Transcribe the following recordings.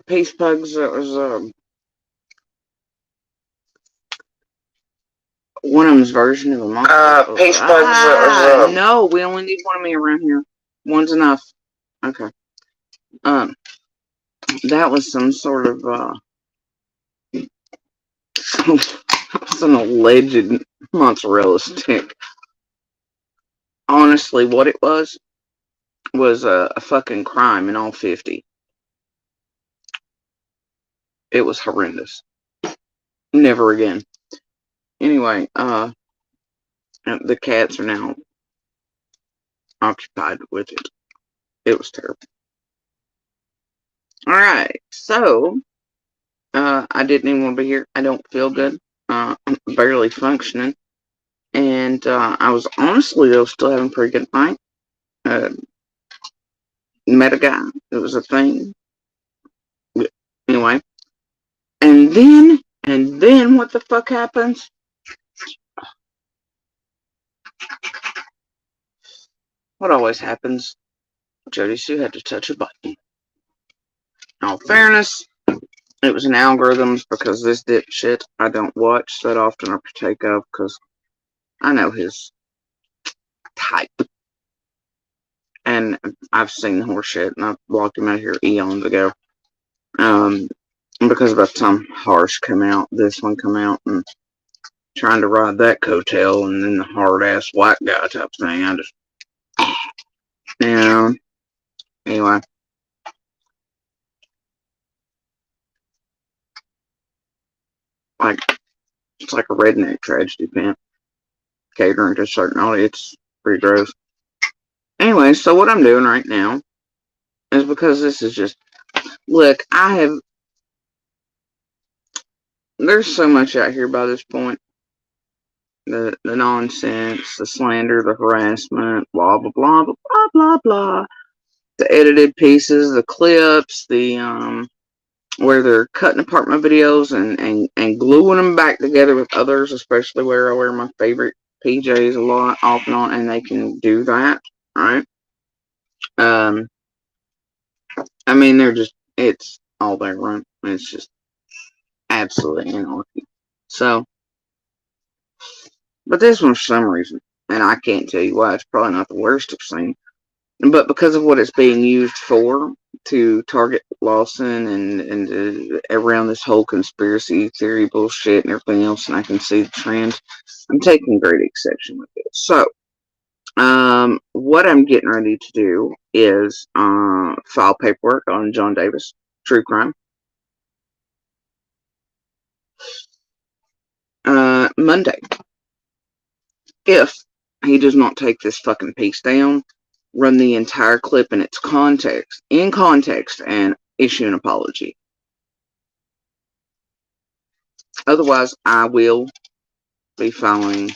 Peace Pugs, that was, one of them's version of a monster. Peace Pugs, that was, no, we only need one of me around here. One's enough. Okay. Um, that was some sort of, some alleged mozzarella stick. Honestly, what it was a fucking crime in all 50. It was horrendous. Never again. Anyway, the cats are now occupied with it. It was terrible. Alright, so, I didn't even want to be here. I don't feel good. I'm barely functioning. And, I was honestly, though, still having a pretty good night. Met a guy. It was a thing. Anyway. And then what the fuck happens? What always happens? Jody Sue had to touch a button. In all fairness, it was an algorithms because this dipshit I don't watch that often or partake of because I know his type. And I've seen horse shit and I blocked him out of here eons ago. Because by the time Harsh come out, this one come out and trying to ride that coattail and then the hard ass white guy type thing. I just, anyway. Like, it's like a redneck tragedy pimp catering to a certain audience. Pretty gross. Anyway, so what I'm doing right now is because this is just, look, there's so much out here by this point. The nonsense, the slander, the harassment, blah, blah, blah, blah, blah, blah, blah. The edited pieces, the clips, the, where they're cutting apart my videos and gluing them back together with others, especially where I wear my favorite PJs a lot, off and on, and they can do that, right? I mean, it's all there, right? It's just absolutely anarchy. So, but this one, for some reason, and I can't tell you why, it's probably not the worst I've seen, but because of what it's being used for, to target Lawson and around this whole conspiracy theory bullshit and everything else, and I can see the trend, I'm taking great exception with it. So, what I'm getting ready to do is file paperwork on John Davis, true crime. Monday. If he does not take this fucking piece down, run the entire clip in its context, and issue an apology. Otherwise, I will be filing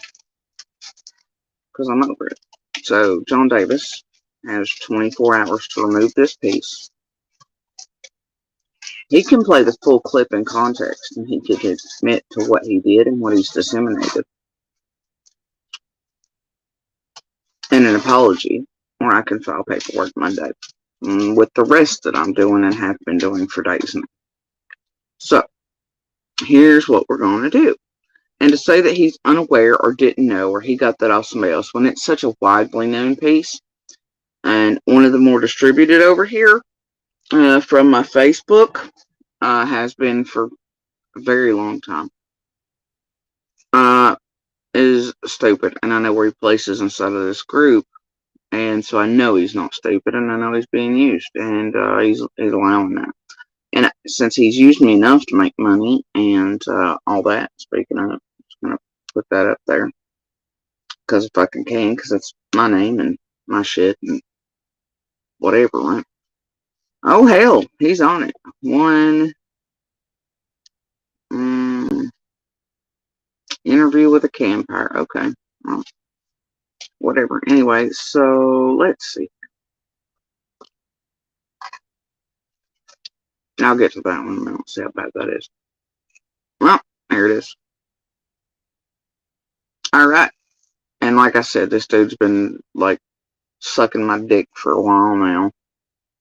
because I'm over it. So, John Davis has 24 hours to remove this piece. He can play the full clip in context, and he could admit to what he did and what he's disseminated. And an apology, or I can file paperwork Monday with the rest that I'm doing and have been doing for days now. So, here's what we're going to do. And to say that he's unaware or didn't know or he got that off somebody else when it's such a widely known piece, and one of the more distributed over here from my Facebook has been for a very long time, is stupid. And I know where he places inside of this group. And so I know he's not stupid, and I know he's being used, and he's allowing that. And since he's used me enough to make money and all that, speaking of, I'm just going to put that up there. Because if I can, because it's my name and my shit and whatever, right? Oh, hell, he's on it. Interview with a campfire. Okay. Well, whatever. Anyway, so let's see. I'll get to that one in a minute. See how bad that is. Well, there it is. Alright. And like I said, this dude's been, like, sucking my dick for a while now.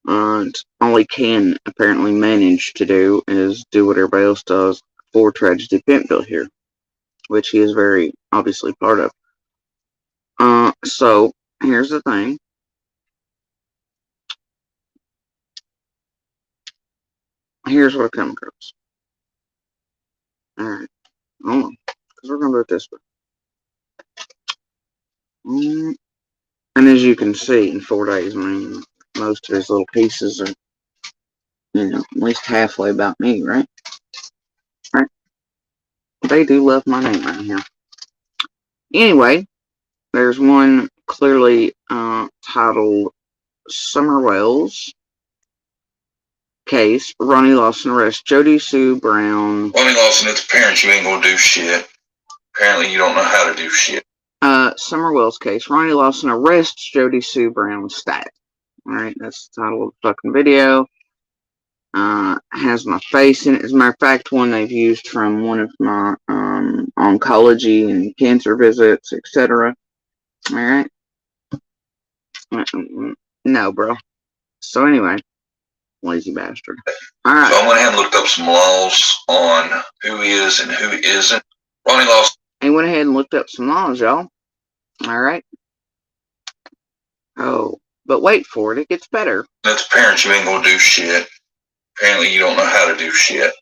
All he can apparently manage to do is do what everybody else does for Tragedy Pimpville here, which he is very obviously part of. So here's the thing. Here's what I come across. Alright, hold on, because we're going to do it this way. And as you can see, in 4 days, I mean, most of his little pieces are, at least halfway about me, right? Right? They do love my name right here. Anyway, there's one clearly titled Summer Wells case. Ronnie Lawson arrests Jody Sue Brown. Ronnie Lawson, it's apparent you ain't gonna do shit. Apparently you don't know how to do shit. Summer Wells case. Ronnie Lawson arrests Jody Sue Brown stat. Alright, that's the title of the fucking video. Has my face in it. As a matter of fact, one they've used from one of my oncology and cancer visits, etc. Alright. No, bro. So anyway, lazy bastard. Alright. So I went ahead and looked up some laws on who is and who isn't. Ronnie Lawson. He went ahead and looked up some laws, y'all. Alright. Oh, but wait for it. It gets better. It's apparent you ain't gonna do shit. Apparently you don't know how to do shit.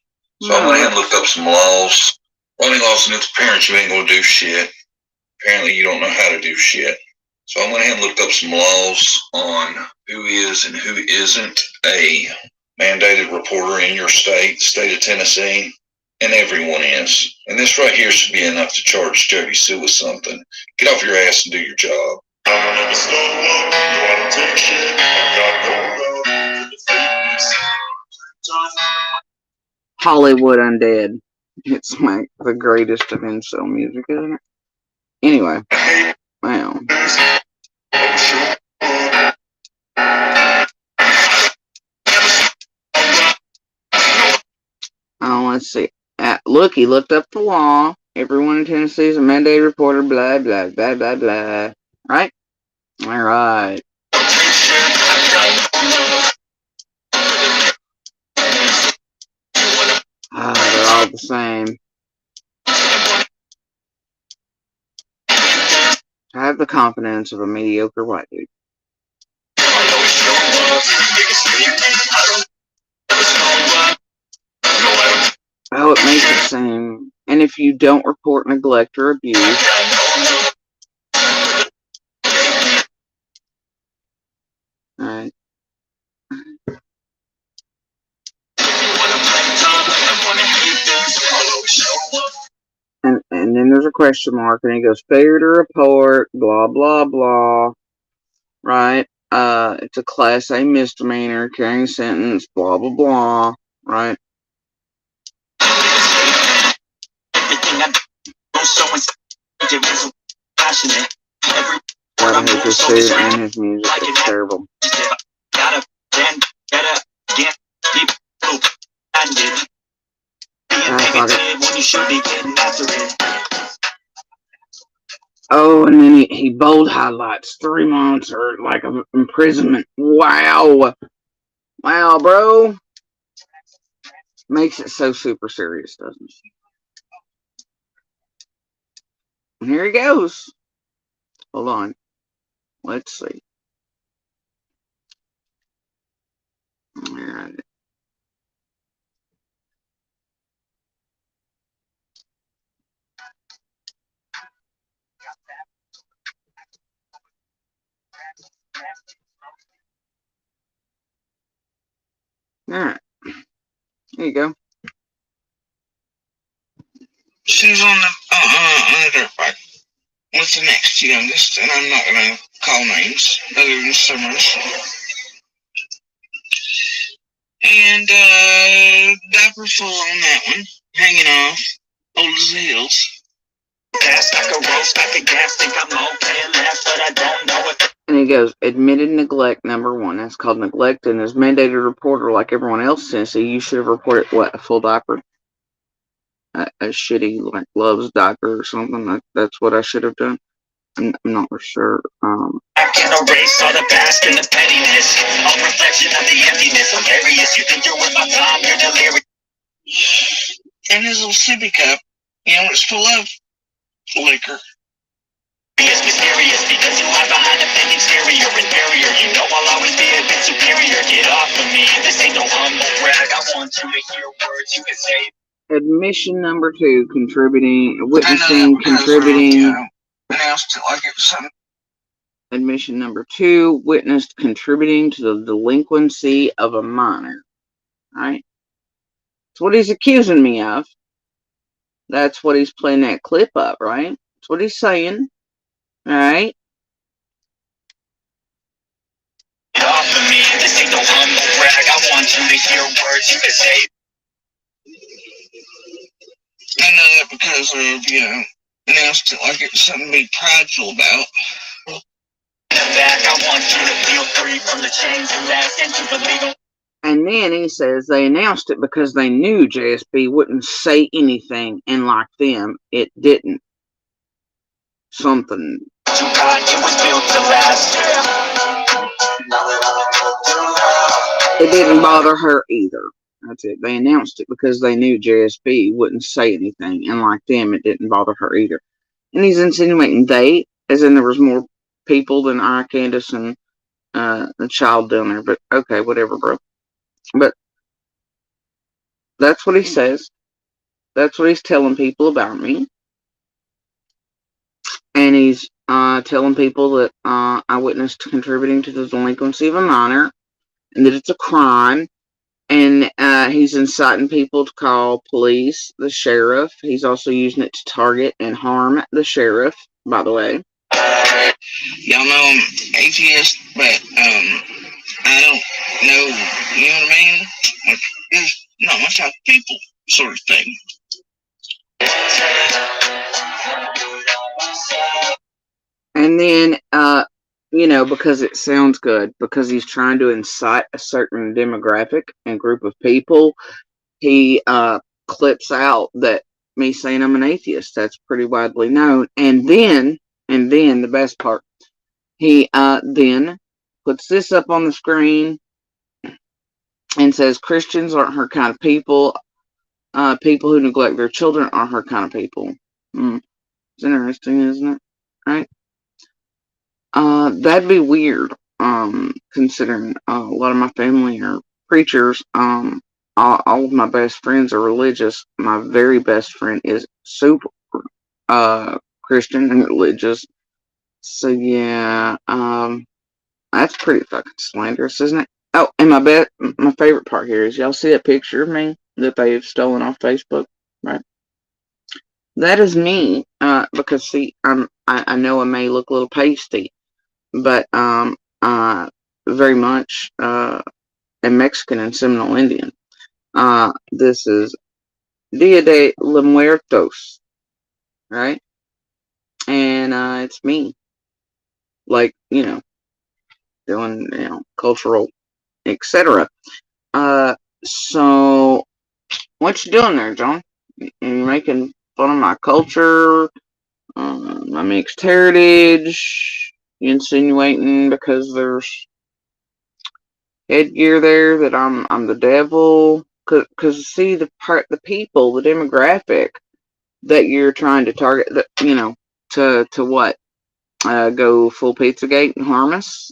So I went ahead and looked up some laws. Ronnie Lawson, it's apparent you ain't gonna do shit. Apparently you don't know how to do shit. So I went ahead and looked up some laws on who is and who isn't a mandated reporter in your state, the state of Tennessee, and everyone is. And this right here should be enough to charge Jody Sue with something. Get off your ass and do your job. Hollywood Undead. It's like the greatest of incel music, isn't it? Anyway. Wow. Oh, let's see. Look, he looked up the law. Everyone in Tennessee is a mandated reporter, blah, blah, blah, blah, blah. Right? Alright. They're all the same. I have the confidence of a mediocre white dude. Oh, it makes it seem. And if you don't report neglect or abuse, alright. And then there's a question mark, and it goes, failure to report, blah, blah, blah, right? It's a Class A misdemeanor, carrying sentence, blah, blah, blah, right? What his suit and his music is terrible. Oh, and then he bold highlights 3 months or like of imprisonment. Wow. Wow, bro. Makes it so super serious, doesn't it? And here he goes. Hold on. Let's see. Alright. Alright. There you go. She's on the dirt bike with the next youngest, and I'm not going to call names other than Summers. And diaper full on that one, hanging off, old as the hills. And he goes, admitted neglect #1. That's called neglect, and as mandated reporter like everyone else in Tennessee, you should have reported what, a full diaper? A shitty like Love's diaper or something. That's what I should have done. I'm not sure. I can erase all the past and the pettiness. A reflection of the emptiness. I'm curious. You think you're worth my time? You're delirious. And his little sippy cup, it's full of liquor. It's mysterious because you hide behind a fake exterior and barrier. You know I'll always be a bit superior. Get off of me. This ain't no humble brag. I want you to hear words you can say. Admission number 2: witnessing, contributing. Announced it like it was something. Admission number 2: witnessed contributing to the delinquency of a minor. Right? That's what he's accusing me of. That's what he's playing that clip up, right? That's what he's saying. Alright? Get off of me, this ain't no humble brag. I want you to hear words you can say. I know that because of, announced it like it was something to be prideful about. Back, I want you to feel free from the chains and last into the legal. And then he says they announced it because they knew JSB wouldn't say anything, and like them, it didn't. Something. It didn't bother her either. That's it. They announced it because they knew JSB wouldn't say anything, and like them, it didn't bother her either. And he's insinuating they, as in there was more people than I, Candace, and the child down there. But okay, whatever, bro. But that's what he says. That's what he's telling people about me. And he's telling people that I witnessed contributing to the delinquency of a minor, and that it's a crime. And he's inciting people to call police, the sheriff. He's also using it to target and harm the sheriff, by the way. Y'all know I'm atheist, but I don't know, you know what I mean? Like, there's not much out of people, sort of thing. And then, because it sounds good, because he's trying to incite a certain demographic and group of people, he clips out that me saying I'm an atheist. That's pretty widely known. And then the best part, he then puts this up on the screen and says Christians aren't her kind of people. People who neglect their children aren't her kind of people. It's interesting, isn't it? Right? That'd be weird, considering a lot of my family are preachers. All of my best friends are religious. My very best friend is super, Christian and religious. So yeah, that's pretty fucking slanderous, isn't it? Oh, and my favorite part here is y'all see that picture of me that they've stolen off Facebook, right? That is me, because see, I know I may look a little pasty, but very much a Mexican and Seminole Indian. This is Dia de los Muertos, right? And it's me, like doing cultural, etc. So what you doing there, John? You making fun of my culture, my mixed heritage? You insinuating because there's headgear there that I'm the devil? Cause see the people, the demographic that you're trying to target, that to what? Go full Pizzagate and harm us,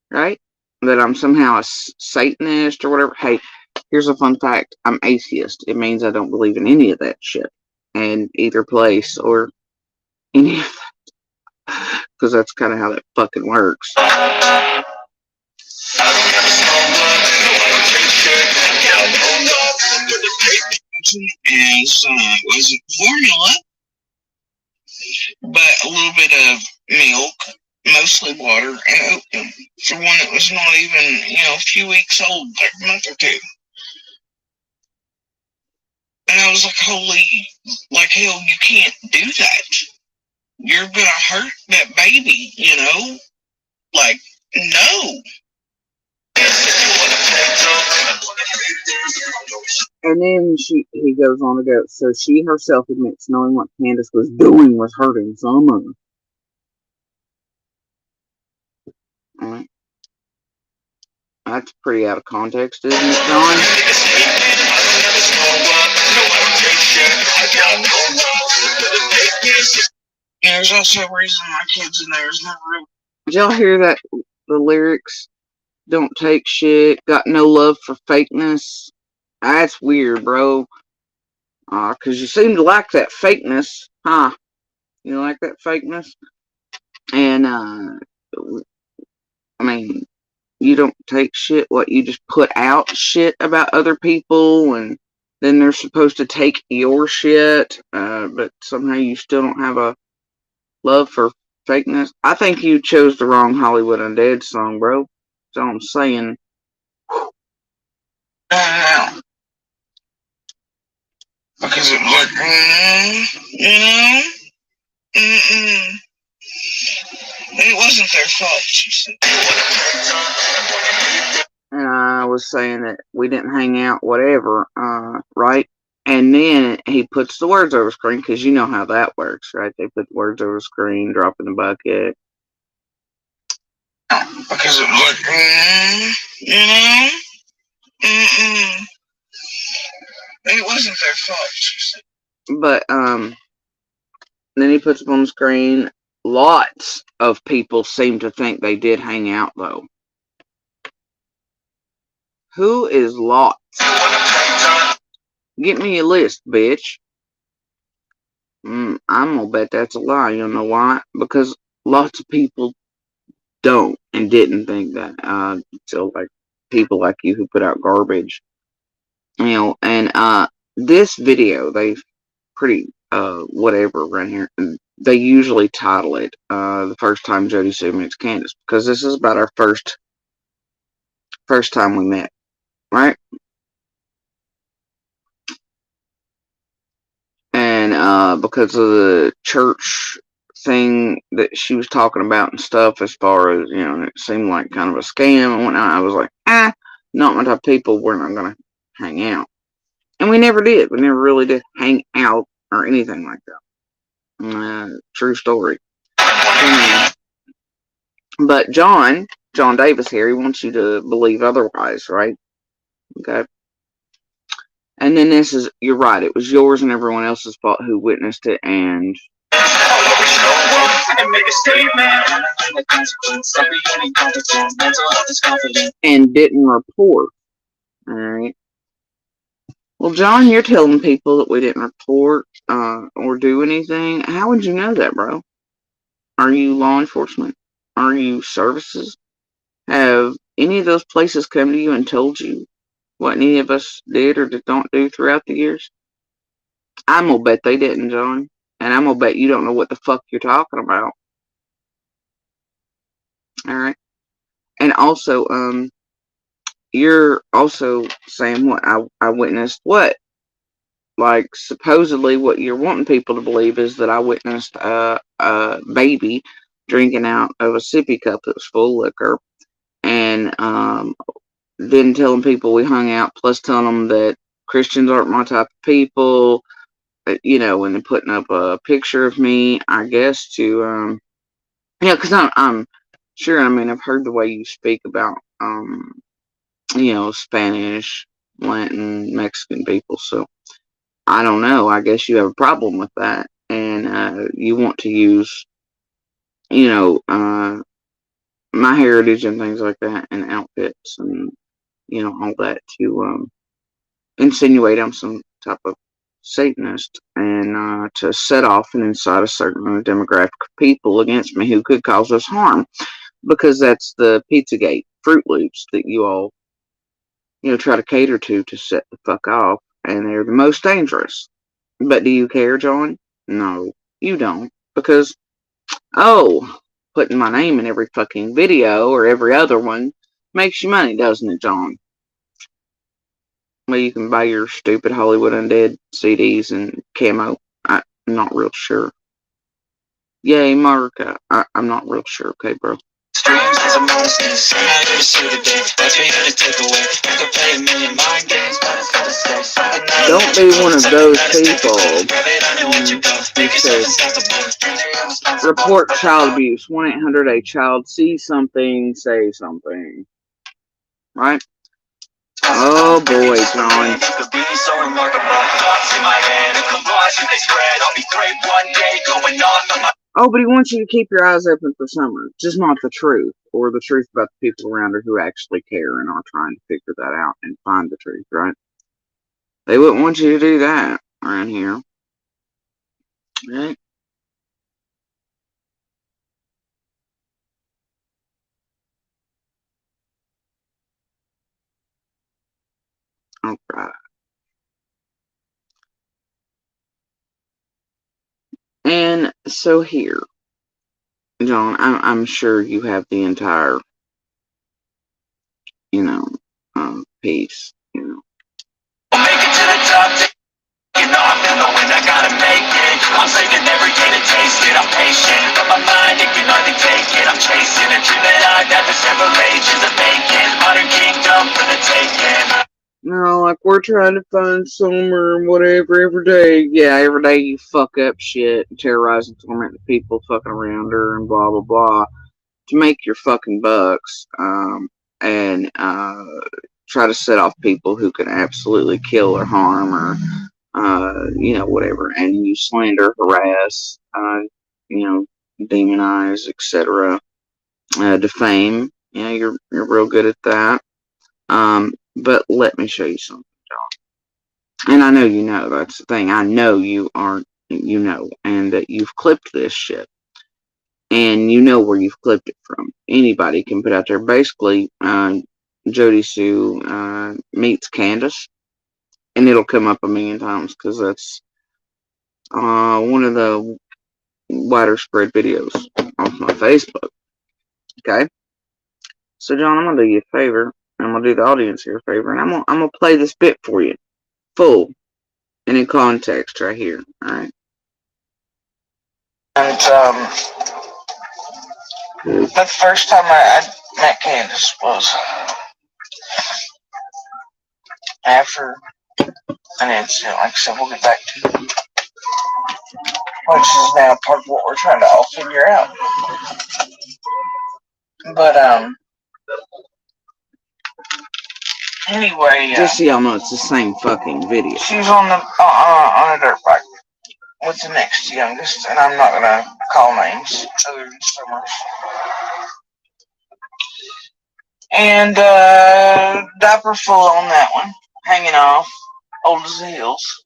right? That I'm somehow a Satanist or whatever. Hey, here's a fun fact: I'm atheist. It means I don't believe in any of that shit, in either place or any of that, because that's kind of how that fucking works. As was formula, but a little bit of milk, mostly water, and oatmeal for one that was not even a few weeks old, like a month or two. And I was like, holy, like hell, you can't do that. You're gonna hurt that baby, like no. And then he goes on to go, so she herself admits knowing what Candace was doing was hurting someone. Alright. That's pretty out of context, isn't it, John? Yeah, there's also a reason my kid's in there is not real. Did y'all hear that? The lyrics, don't take shit, got no love for fakeness. That's weird, bro. 'Cause you seem to like that fakeness, huh? You like that fakeness? And, I mean, you don't take shit, what, you just put out shit about other people, and then they're supposed to take your shit, but somehow you still don't have a love for fakeness. I think you chose the wrong Hollywood Undead song, bro. That's all I'm saying. Because it was it wasn't their fault, she said. And I was saying that we didn't hang out, whatever, right? And then he puts the words over the screen, because you know how that works, right? They put the words over the screen, drop in the bucket. Because it was it wasn't their fault, she said. But, then he puts them on the screen. Lots of people seem to think they did hang out, though. Who is lots? Get me a list, bitch. I'm gonna bet that's a lie. You know why? Because lots of people don't and didn't think that. So, like, people like you who put out garbage. You know, and, this video, they've pretty, whatever around here. They usually title it, The First Time Jody Sue Meets Candace, because this is about our first time we met, right? And, because of the church thing that she was talking about and stuff, as far as, you know, it seemed like kind of a scam and whatnot, I was like, not my type of people, we're not gonna hang out. And we never did. We never really did hang out or anything like that. True story. But John Davis here, he wants you to believe otherwise, right? Okay. And then this is, you're right, it was yours and everyone else's fault who witnessed it and didn't report. Alright. Well, John, you're telling people that we didn't report or do anything. How would you know that, bro? Are you law enforcement? Are you services? Have any of those places come to you and told you what any of us did or did not do throughout the years? I'm gonna bet they didn't, John. And I'm gonna bet you don't know what the fuck you're talking about. Alright? And also, you're also saying what? I witnessed what? Like, supposedly what you're wanting people to believe is that I witnessed a baby drinking out of a sippy cup that was full of liquor. And then telling people we hung out, plus telling them that Christians aren't my type of people, you know, and then putting up a picture of me, I guess, to, yeah, because I'm sure, I mean, I've heard the way you speak about, you know, Spanish, Latin, Mexican people, so I don't know, I guess you have a problem with that, and you want to use, you know, my heritage and things like that, and outfits, and, you know, all that to insinuate I'm some type of Satanist, and to set off and incite a certain demographic of people against me who could cause us harm, because that's the Pizzagate Fruit Loops that you all, you know, try to cater to set the fuck off, and they're the most dangerous. But do you care, John? No, you don't, because, oh, putting my name in every fucking video or every other one makes you money, doesn't it, John? Well, you can buy your stupid Hollywood Undead CDs and camo. I'm not real sure. Yay, Marka. I'm not real sure. Okay, bro. Don't be one of those people who says, Report child abuse. 1-800-A-CHILD. See something, say something. Right? Oh boy, John. Oh, but he wants you to keep your eyes open for Summer. Just not the truth. Or the truth about the people around her who actually care and are trying to figure that out and find the truth, right? They wouldn't want you to do that around here. Right? Alright. And so here, John, I'm sure you have the entire, piece, Make it to the top, taking off, and knowing I gotta make it. I'm saving every day to taste it. I'm patient, but my mind, it can hardly take it. I'm chasing a dream that I've had for several ages of vacant. Modern kingdom for the taking. Like we're trying to find Summer and whatever every day. Yeah, every day you fuck up shit, terrorize and torment the people fucking around her and blah blah blah to make your fucking bucks. And try to set off people who can absolutely kill or harm or whatever. And you slander, harass, demonize, etc. Defame. Yeah, you're real good at that. But let me show you something, John. And I know you know, that's the thing. I know you aren't, and that you've clipped this shit. And you know where you've clipped it from. Anybody can put out there. Basically, Jody Sue meets Candace. And it'll come up a million times because that's one of the wider spread videos off my Facebook. Okay? So, John, I'm going to do you a favor. I'm going to do the audience here a favor. And I'm going to play this bit for you. Full. And in context right here. Alright? And, the first time I met Candace was after an incident. Like I said, we'll get back to it. Which is now part of what we're trying to all figure out. But, anyway, just so y'all know, it's the same fucking video. She was on a dirt bike with the next youngest, and I'm not gonna call names other than Summers. And diaper full on that one, hanging off, old as the hills.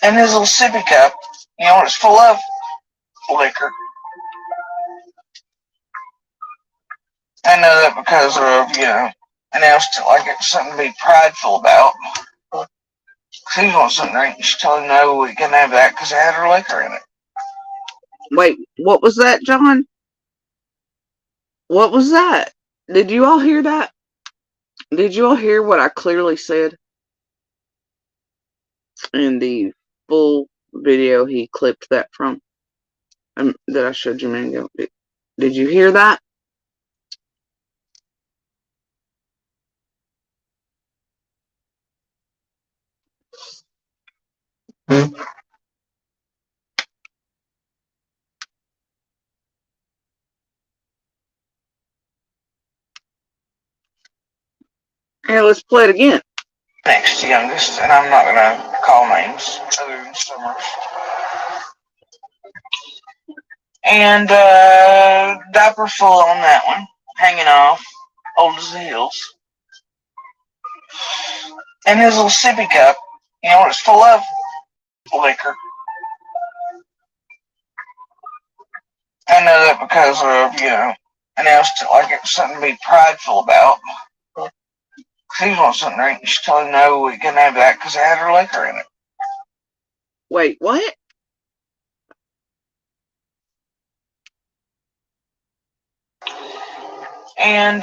And his little sippy cup, it's full of liquor. I know that because of, and I still like it, something to be prideful about. She wants something to drink. She told him no, we couldn't have that because it had her liquor in it. Wait, what was that, John? What was that? Did you all hear that? Did you all hear what I clearly said? In the full video he clipped that from. That I showed you a minute ago. Did you hear that? Yeah, let's play it again. Next youngest, and I'm not gonna call names other than Summers. And diaper full on that one, hanging off, old as the hills. And his little sippy cup, it's full of liquor. I know that because of, and I still like it, something to be prideful about. She wants something to drink. She told him no, we couldn't have that because it had her liquor in it. Wait, what? And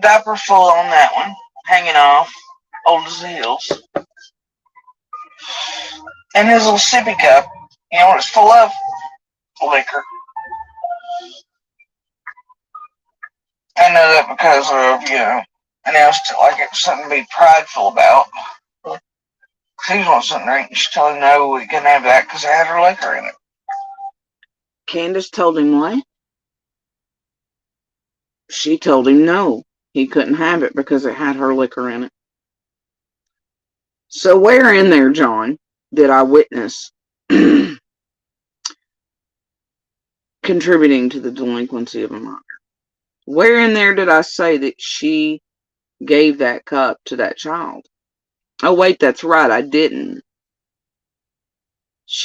diaper full on that one, hanging off, old as the hills. And his little sippy cup, it's full of liquor. I know that because of, and I still like it, something to be prideful about. She wants something to drink. She's telling him no, we couldn't have that because it had her liquor in it. Candace told him what? She told him no, he couldn't have it because it had her liquor in it. So where in there, John, did I witness contributing to the delinquency of a minor? Where in there did I say that she gave that cup to that child? Oh, wait, that's right, I didn't.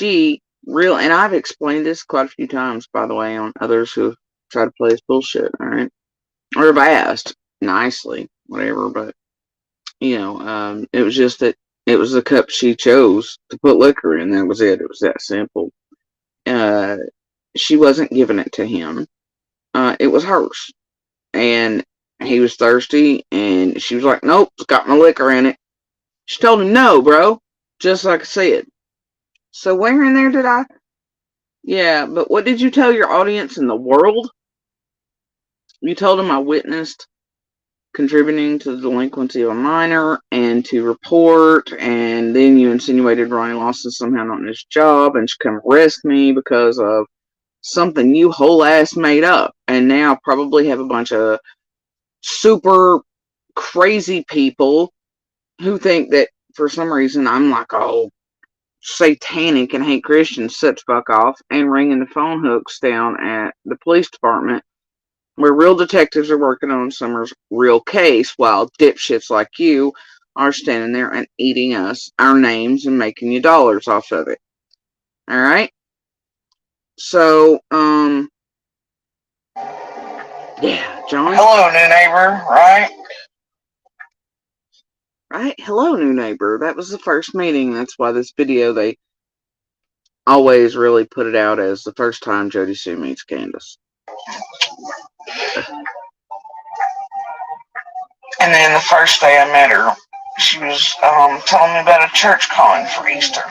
And I've explained this quite a few times, by the way, on others who have tried to play this bullshit, alright? Or have asked nicely, whatever, but, it was just that it was the cup she chose to put liquor in. That was it. It was that simple. She wasn't giving it to him. It was hers. And he was thirsty, and she was like, nope, it's got my liquor in it. She told him, no, bro. Just like I said. So where in there did I? Yeah, but what did you tell your audience in the world? You told them I witnessed contributing to the delinquency of a minor and to report, and then you insinuated Ronnie Lawson somehow not in his job and should come arrest me because of something you whole ass made up, and now probably have a bunch of super crazy people who think that for some reason I'm like, oh, satanic and hate Christians, such fuck off, and ringing the phone hooks down at the police department where real detectives are working on Summer's real case while dipshits like you are standing there and eating us our names and making you dollars off of it. Alright? So, yeah, John. Hello, new neighbor, right? Right? Hello, new neighbor. That was the first meeting. That's why this video, they always really put it out as the first time Jody Sue meets Candace. And then the first day I met her, she was telling me about a church calling for Easter.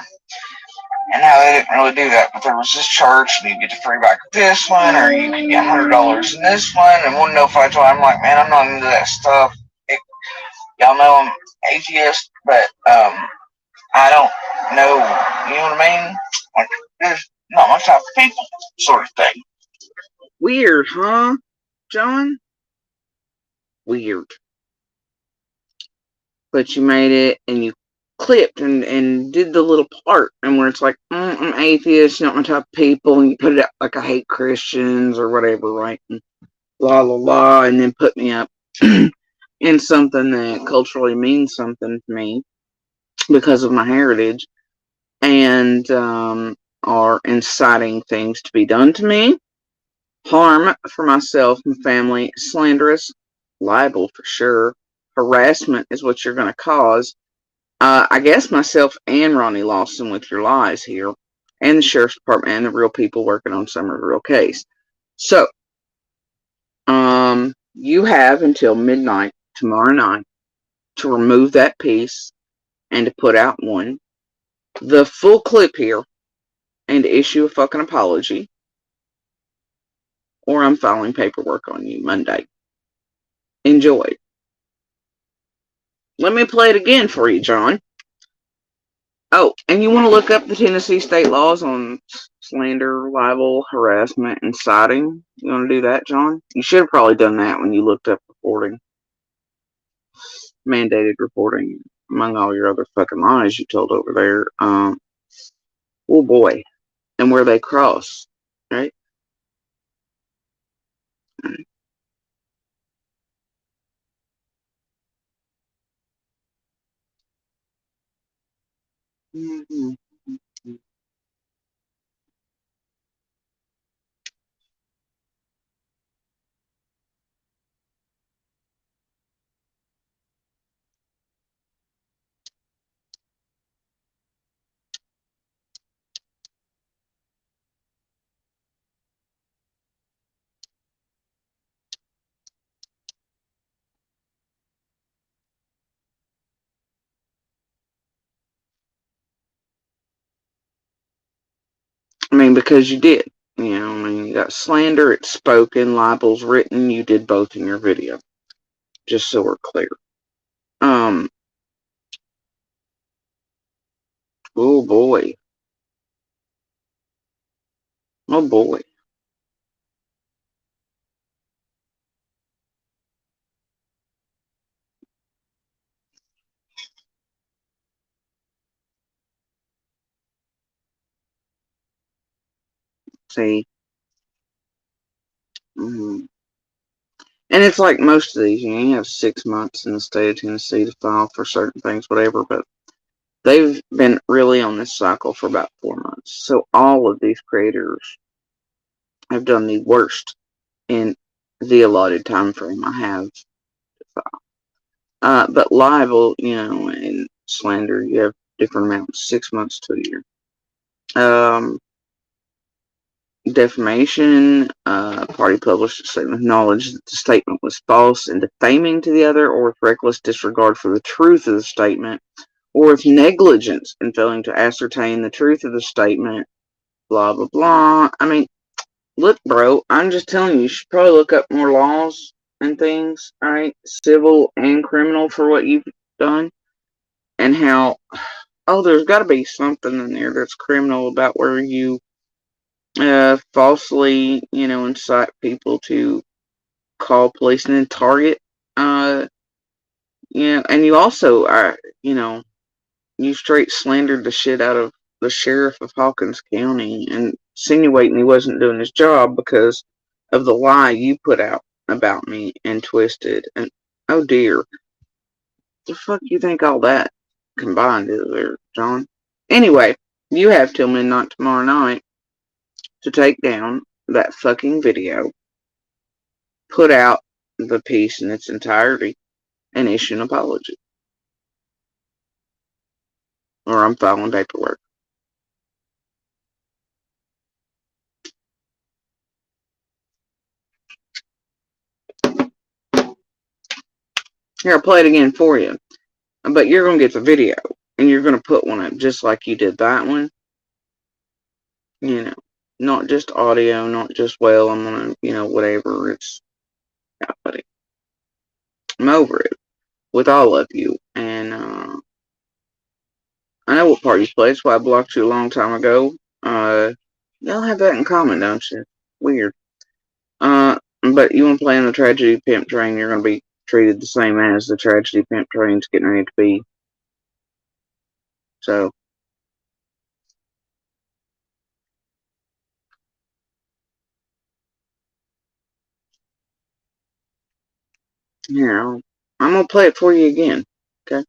And how they didn't really do that, but there was this church, and you get the free back of this one, or you could get $100 in this one, and wouldn't know if I told. I'm like, man, I'm not into that stuff. Y'all know I'm atheist, but I don't know. You know what I mean? Like, there's not my type of people, sort of thing. Weird, huh, John? Weird. But you made it, and you clipped and did the little part, and where it's like, I'm atheist, not my type of people, and you put it out like I hate Christians or whatever, right? And blah, blah, blah, and then put me up in something that culturally means something to me because of my heritage, and are inciting things to be done to me, harm for myself and family, slanderous, libel for sure, harassment is what you're going to cause. I guess myself and Ronnie Lawson with your lies here, and the sheriff's department and the real people working on Summer's real case. So, you have until midnight tomorrow night to remove that piece and to put out one, the full clip here, and to issue a fucking apology, or I'm filing paperwork on you Monday. Enjoy. Let me play it again for you, John. Oh, and you want to look up the Tennessee state laws on slander, libel, harassment, and citing? You want to do that, John? You should have probably done that when you looked up reporting. Mandated reporting, among all your other fucking lies you told over there. Oh boy. And where they cross, right? Mm-hmm. I mean, because you did. You know, I mean, you got slander, it's spoken, libel's written, you did both in your video. Just so we're clear. Oh boy. Oh boy. See. Mm. And it's like most of these, you have 6 months in the state of Tennessee to file for certain things, whatever, but they've been really on this cycle for about 4 months. So all of these creators have done the worst in the allotted time frame I have. But libel, and slander, you have different amounts, 6 months to a year. Defamation, party published a statement of knowledge that the statement was false and defaming to the other, or with reckless disregard for the truth of the statement, or with negligence in failing to ascertain the truth of the statement, blah, blah, blah. I mean, look, bro, I'm just telling you, you should probably look up more laws and things, alright? Civil and criminal for what you've done. And how, there's got to be something in there that's criminal about where you falsely, incite people to call police and then target. And you also are, you straight slandered the shit out of the sheriff of Hawkins County and insinuating he wasn't doing his job because of the lie you put out about me and twisted. And oh dear, the fuck you think all that combined is there, John? Anyway, you have till midnight tomorrow night to take down that fucking video, put out the piece in its entirety, and issue an apology. Or I'm filing paperwork. Here, I'll play it again for you. But you're going to get the video, and you're going to put one up just like you did that one. Not just audio, not just, well, I'm going to, whatever. It's, yeah, buddy. I'm over it with all of you. And I know what part you play. That's why I blocked you a long time ago. Y'all have that in common, don't you? Weird. But you want to play on the Tragedy Pimp Train, you're going to be treated the same as the Tragedy Pimp Train's getting ready to be. So, here, I'm going to play it for you again. Okay?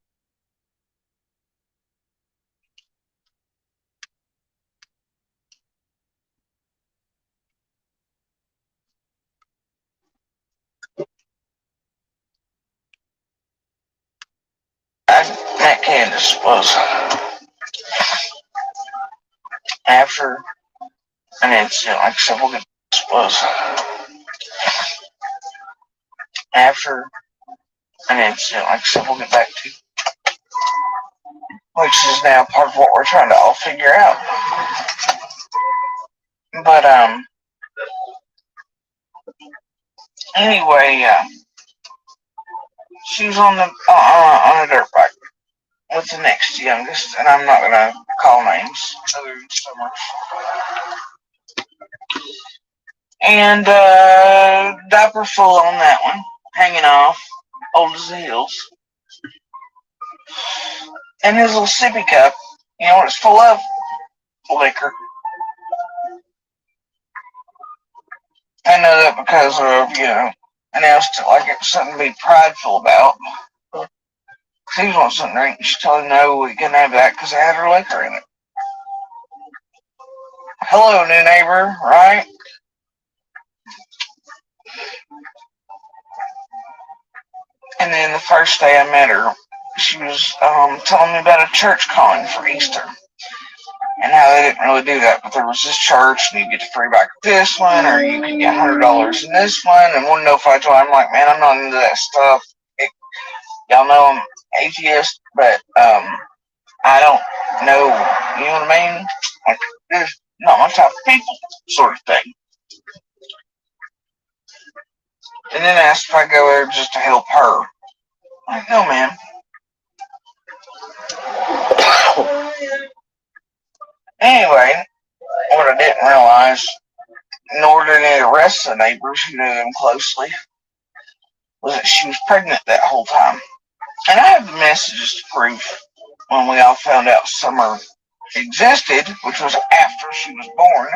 Matt Candace was after an incident like several was after an incident like several get back to, which is now part of what we're trying to all figure out. But anyway, she was on a dirt bike with the next youngest, and I'm not gonna call names other than Summer. And diaper full on that one, hanging off, old as the hills. And his little sippy cup, it's full of liquor. I know that because of, announced it like it was something to be prideful about. He was wanting something to drink. She told him no, we couldn't have that because it had her liquor in it. Hello, new neighbor, right? And then the first day I met her, she was telling me about a church calling for Easter. And how they didn't really do that, but there was this church, and you get the free bike with this one, or you can get $100 in this one, and wouldn't know if I told her. I'm like, man, I'm not into that stuff. Y'all know I'm atheist, but I don't know, you know what I mean? Like, there's not my type of people, sort of thing. And then asked if I go there just to help her. I'm like, no, man. Anyway, what I didn't realize, nor did any of the rest of the neighbors who knew him closely, was that she was pregnant that whole time. And I have the messages to prove when we all found out Summer existed, which was after she was born.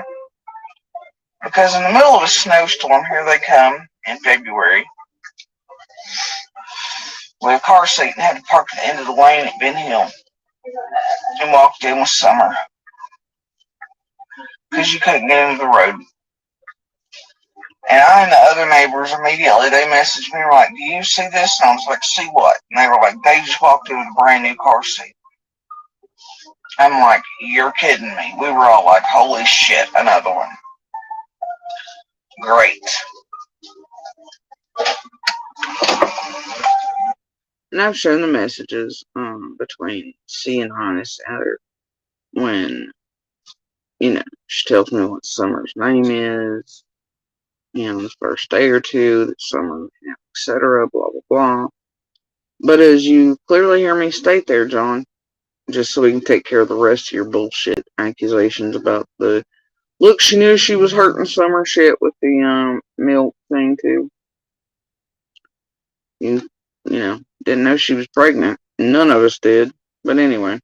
Because in the middle of a snowstorm, here they come in February with a car seat and had to park at the end of the lane at Ben Hill and walked in with Summer because you couldn't get into the road. And I and the other neighbors immediately, they messaged me and were like, do you see this? And I was like, see what? And they were like, they just walked in with a brand new car seat. I'm like, you're kidding me. We were all like, holy shit, another one. Great. And I've shown the messages between C and Honest Adder when, she tells me what Summer's name is, the first day or two, that Summer, etc., blah, blah, blah. But as you clearly hear me state there, John, just so we can take care of the rest of your bullshit accusations about the, look, she knew she was hurting Summer shit with the milk thing, too. You didn't know she was pregnant. None of us did. But anyway.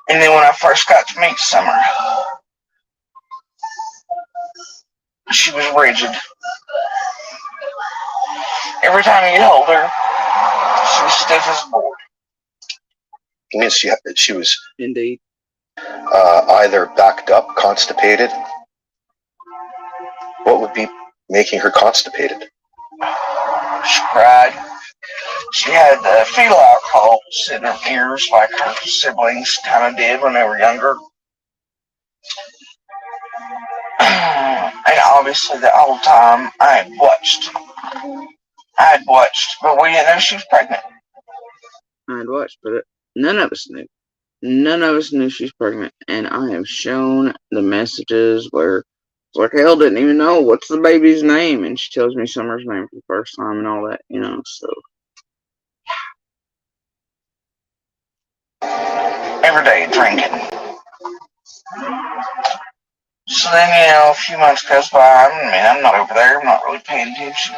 And then when I first got to meet Summer, she was rigid. Every time you hold her, she was stiff as a board. You mean she was Indeed. Either backed up, constipated? What would be making her constipated? She cried. She had fetal alcohol in her ears like her siblings kind of did when they were younger. And obviously the whole time I had watched, but we didn't know she was pregnant. I had watched, but none of us knew. None of us knew she was pregnant. And I have shown the messages where it's like, hell, didn't even know what's the baby's name. And she tells me Summer's name for the first time and all that, so. Every day drinking. So then, a few months goes by. I'm not over there. I'm not really paying attention.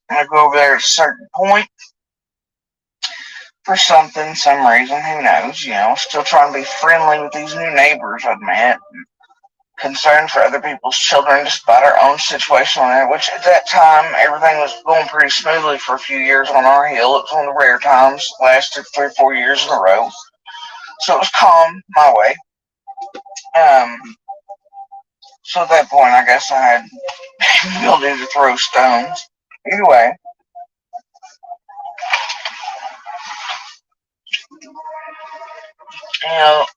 I go over there at a certain point for some reason, who knows, still trying to be friendly with these new neighbors I've met. Concerned for other people's children despite our own situation on there, which at that time, everything was going pretty smoothly for a few years on our hill. It was one of the rare times, lasted 3 or 4 years in a row. So it was calm my way. So at that point, I guess I had the ability to throw stones. Anyway,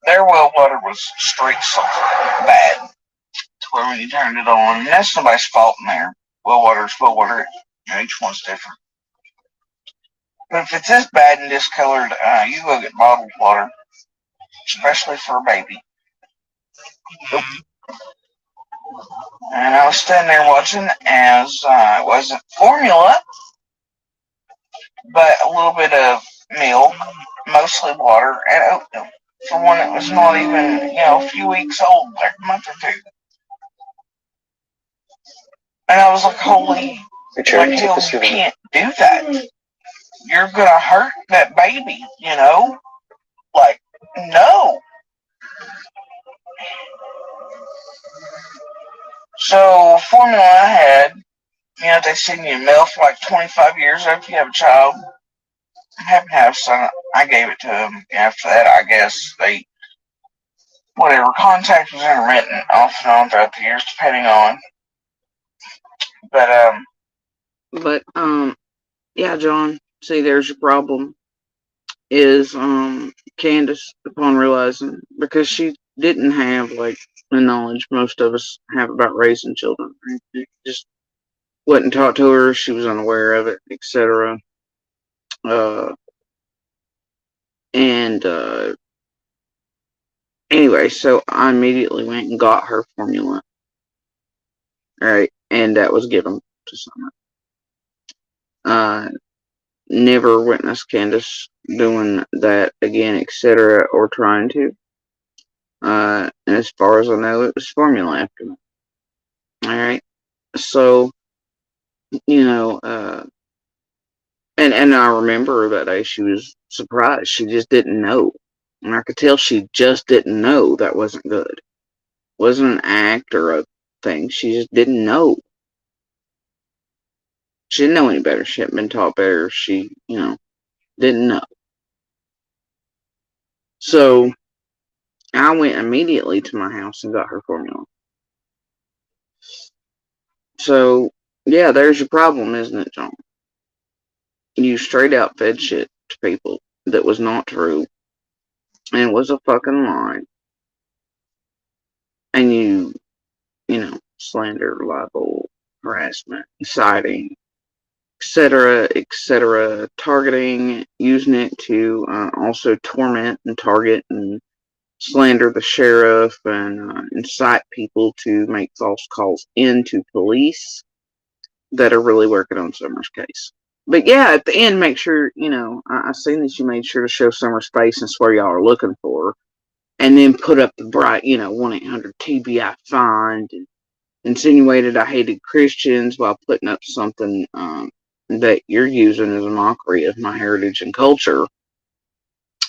their well water was straight sulfur, bad, to where when you turned it on, and that's nobody's fault in there. Well water is well water. Each one's different. But if it's this bad and discolored, you go get bottled water, especially for a baby. And I was standing there watching as it wasn't formula, but a little bit of milk, mostly water, and oatmeal for one that was not even, a few weeks old, like a month or two. And I was like, holy, like, hell, you can't do that. You're going to hurt that baby, Like, no. So, formula I had, they send you milk for like 25 years after you have a child. I happen to have a son. I gave it to them. After that, I guess whatever, contact was intermittent off and on throughout the years, depending on. But, yeah, John, see, there's your problem, is, Candace, upon realizing, because she didn't have, like, the knowledge most of us have about raising children. It just wasn't taught to her. She was unaware of it, etc. Anyway, so I immediately went and got her formula. Alright, and that was given to Summer. never witnessed Candace doing that again, etc., or trying to. And as far as I know, it was formula after that. Alright. So, you know, and I remember that day she was surprised. She just didn't know. And I could tell she just didn't know that wasn't good. It wasn't an act or a thing. She just didn't know. She didn't know any better. She hadn't been taught better. She, didn't know. So I went immediately to my house and got her formula. So, yeah, there's your problem, isn't it, John? You straight out fed shit to people that was not true and it was a fucking lie. And slander, libel, harassment, inciting, etc., targeting, using it to also torment and target and slander the sheriff and incite people to make false calls into police that are really working on Summer's case. But yeah, at the end, make sure, I seen that you made sure to show Summer's face and swear y'all are looking for her. And then put up the bright, 1-800-TBI find and insinuated I hated Christians while putting up something that you're using as a mockery of my heritage and culture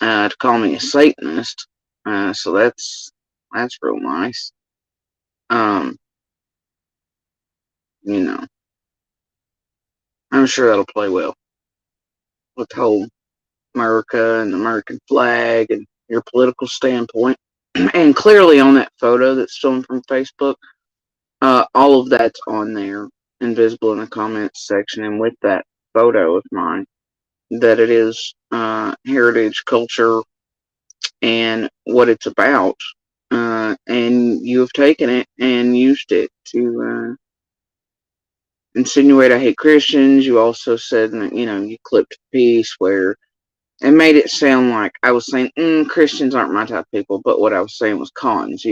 to call me a Satanist. So that's real nice. You know, I'm sure that'll play well with the whole America and the American flag and your political standpoint. And clearly on that photo that's stolen from Facebook, all of that's on there, invisible in the comments section, and with that photo of mine, that it is heritage, culture, and what it's about. And you have taken it and used it to insinuate I hate Christians. You also said, you clipped a piece where it made it sound like I was saying, Christians aren't my type of people, but what I was saying was cons,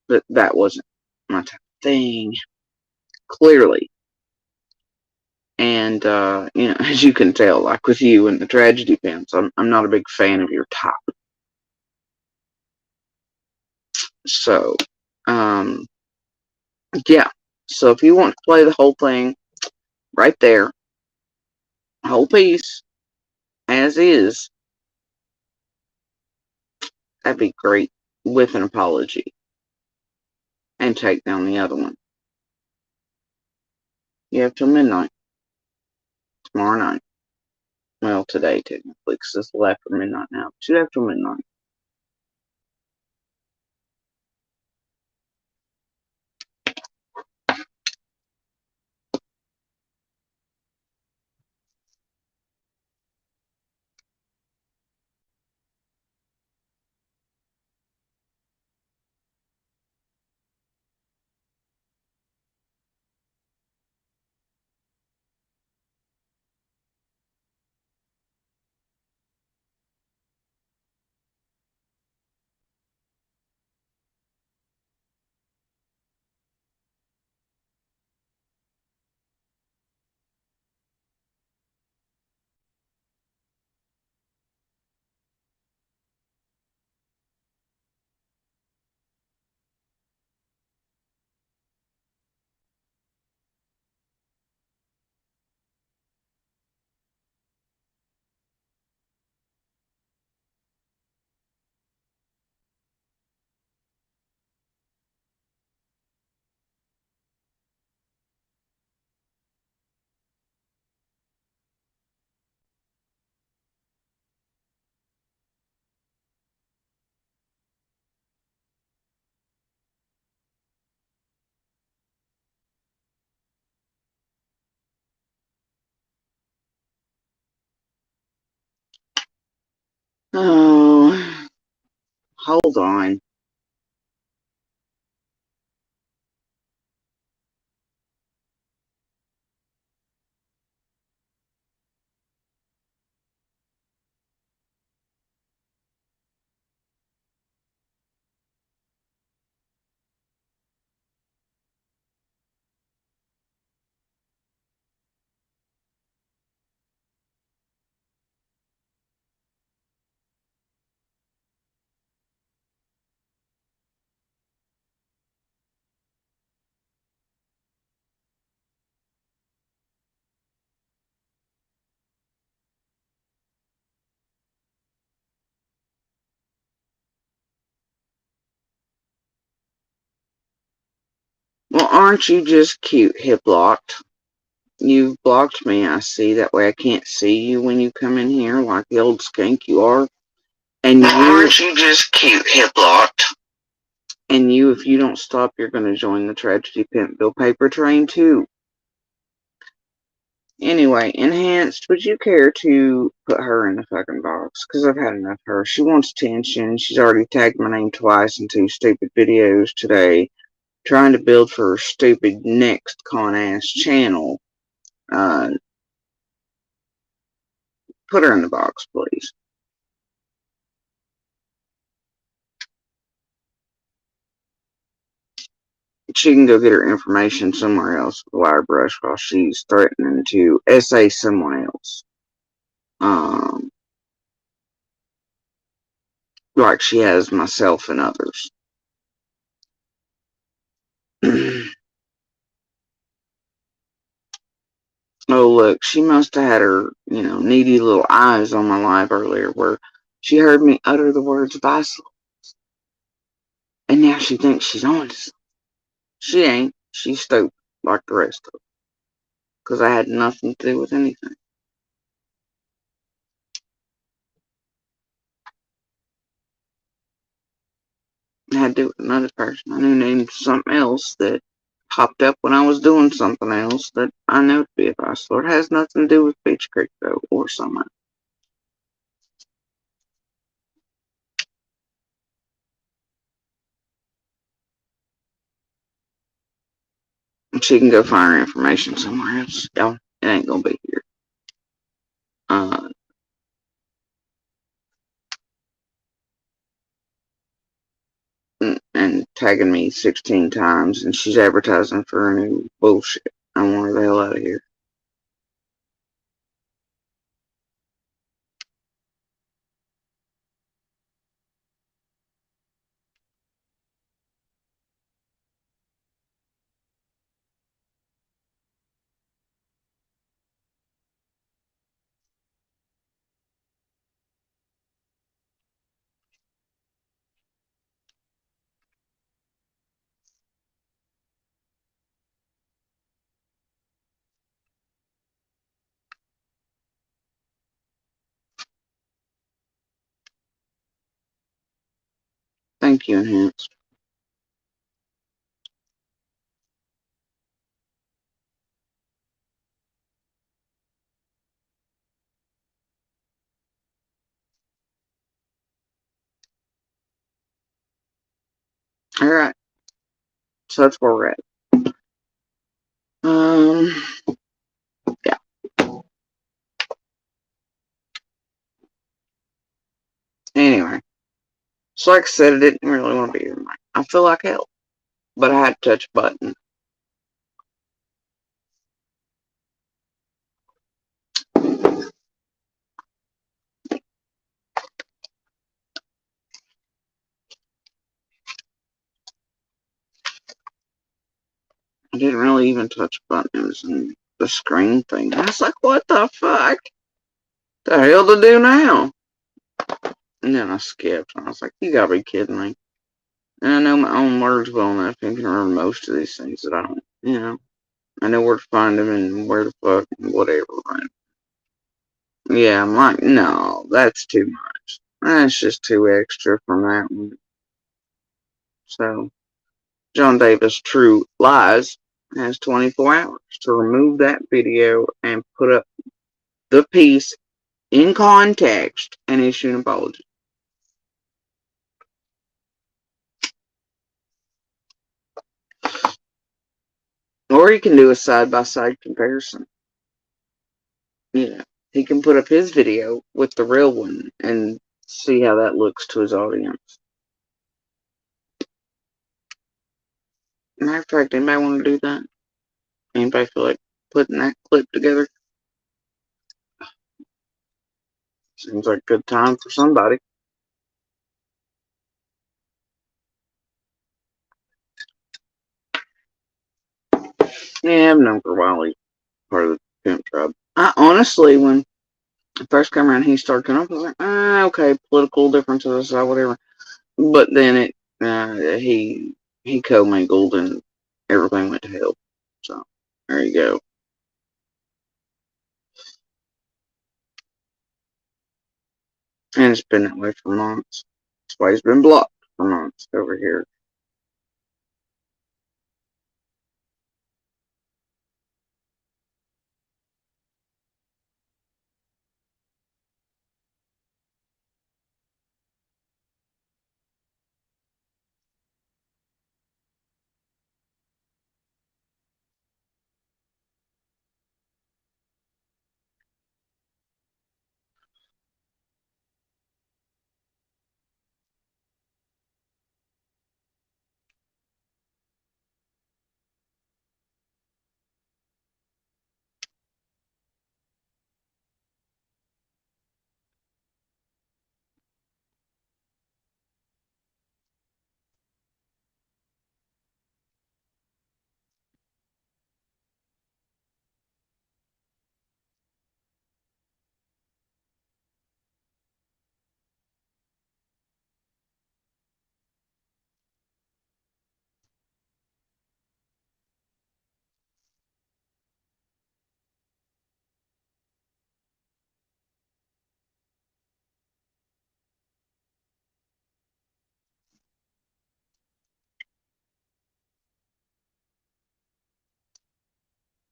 but that wasn't my type of thing, clearly. And, as you can tell, like with you and the tragedy fans, I'm not a big fan of your type. So, yeah. So if you want to play the whole thing right there, whole piece, as is, that'd be great with an apology. And take down the other one. You have till midnight. Tomorrow night. Well, today, technically, because it's after midnight now. But you have till midnight. Oh, hold on. Well, aren't you just cute, hip locked? You've blocked me, I see. That way I can't see you when you come in here like the old skank you are. And aren't you just cute, hip locked? And you, if you don't stop, you're going to join the Tragedy Pimpville paper train too. Anyway, Enhanced, would you care to put her in the fucking box? Because I've had enough of her. She wants attention. She's already tagged my name twice in 2 stupid videos today, trying to build for her stupid next con-ass channel. Put her in the box, please. She can go get her information somewhere else with a wire brush while she's threatening to essay someone else. Like she has myself and others. Oh, look, she must have had her, needy little eyes on my live earlier where she heard me utter the words Viceland. And now she thinks she's on to something. She ain't. She's stupid like the rest of them. Because I had nothing to do with anything. I had to do with another person. I knew named something else that popped up when I was doing something else that I know to be a Vice Lord. It has nothing to do with Beach Creek, though, or something. She can go find her information somewhere else. Y'all, it ain't gonna be here. And tagging me 16 times, and she's advertising for her new bullshit. I want her the hell out of here. Thank you, Enhanced. Alright. So that's where we're at. Yeah. Anyway. So like I said, I didn't really want to be here tonight. I feel like hell. But I had to touch a button. I didn't really even touch buttons and the screen thing. I was like, what the fuck? The hell to do now? And then I skipped. And I was like, you gotta be kidding me. And I know my own words well enough and can remember most of these things that I don't, I know where to find them and where the fuck and whatever. Right? Yeah, I'm like, no, that's too much. That's just too extra from that one. So, John Davis True Lies has 24 hours to remove that video and put up the piece in context and issue an apology. Or he can do a side-by-side comparison. He can put up his video with the real one and see how that looks to his audience. Matter of fact, anybody want to do that? Anybody feel like putting that clip together? Seems like a good time for somebody. Yeah, I've known for a while he's part of the pimp tribe. I honestly, when I first came around, he started coming up, I was like, okay, political differences, whatever. But then he commingled and everything went to hell. So, there you go. And it's been that way for months. That's why it's been blocked for months over here.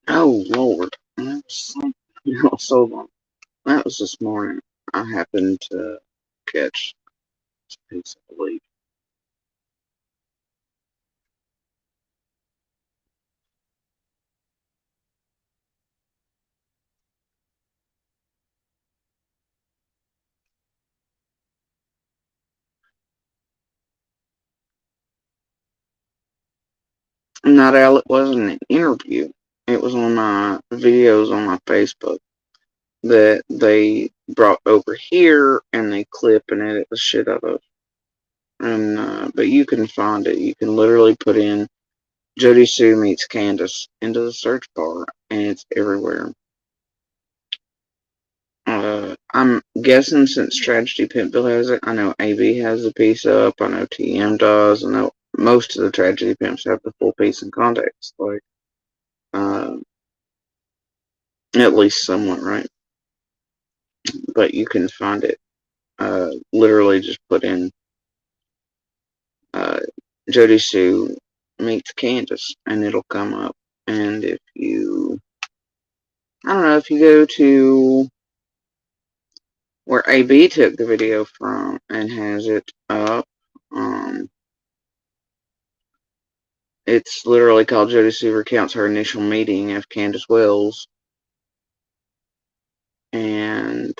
Oh, Lord. That was so long. That was this morning. I happened to catch this piece of leaf. Not Al, it wasn't an interview. It was on my videos on my Facebook that they brought over here and they clip and edit the shit out of. And but you can find it. You can literally put in Jody Sue meets Candace into the search bar and it's everywhere. I'm guessing since Tragedy Pimpville has it, I know AB has the piece up, I know TM does, I know most of the Tragedy Pimps have the full piece in context, like, at least somewhat, right? But you can find it, literally just put in, Jody Sue meets Candace, and it'll come up, and if you, I don't know, if you go to where AB took the video from and has it up, it's literally called Jody Sue recounts her initial meeting of Candace Wells. And,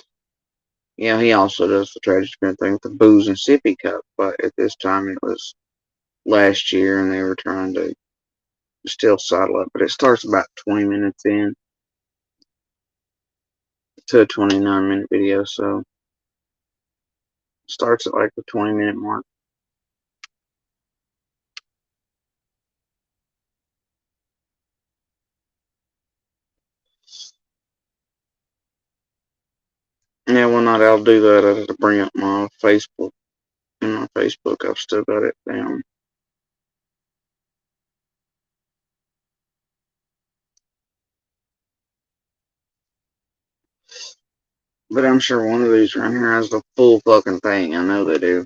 yeah, he also does the Tragedy Pimp thing with the booze and sippy cup, but at this time it was last year and they were trying to still saddle up. But it starts about 20 minutes in to a 29-minute video, so it starts at like the 20-minute mark. Yeah, one night I'll do that. I have to bring up my Facebook. In my Facebook, I've still got it down. But I'm sure one of these around here has the full fucking thing. I know they do.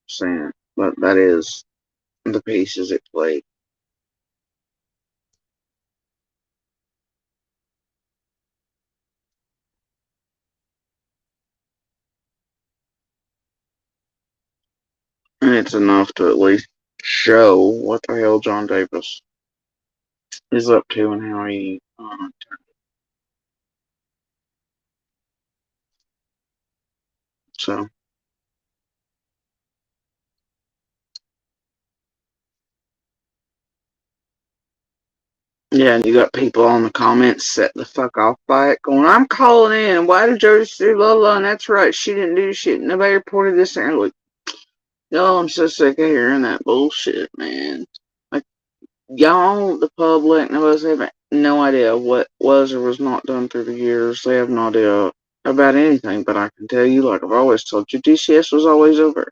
Saying, but that is the pieces it played. And it's enough to at least show what the hell John Davis is up to and how he so yeah, and you got people on the comments set the fuck off by it, going, "I'm calling in. Why did Jody do la la?" And that's right, she didn't do shit. Nobody reported this. And like, yo, I'm so sick of hearing that bullshit, man. Like, y'all, the public, nobody's having no idea what was or was not done through the years. They have no idea about anything. But I can tell you, like I've always told you, DCS was always over.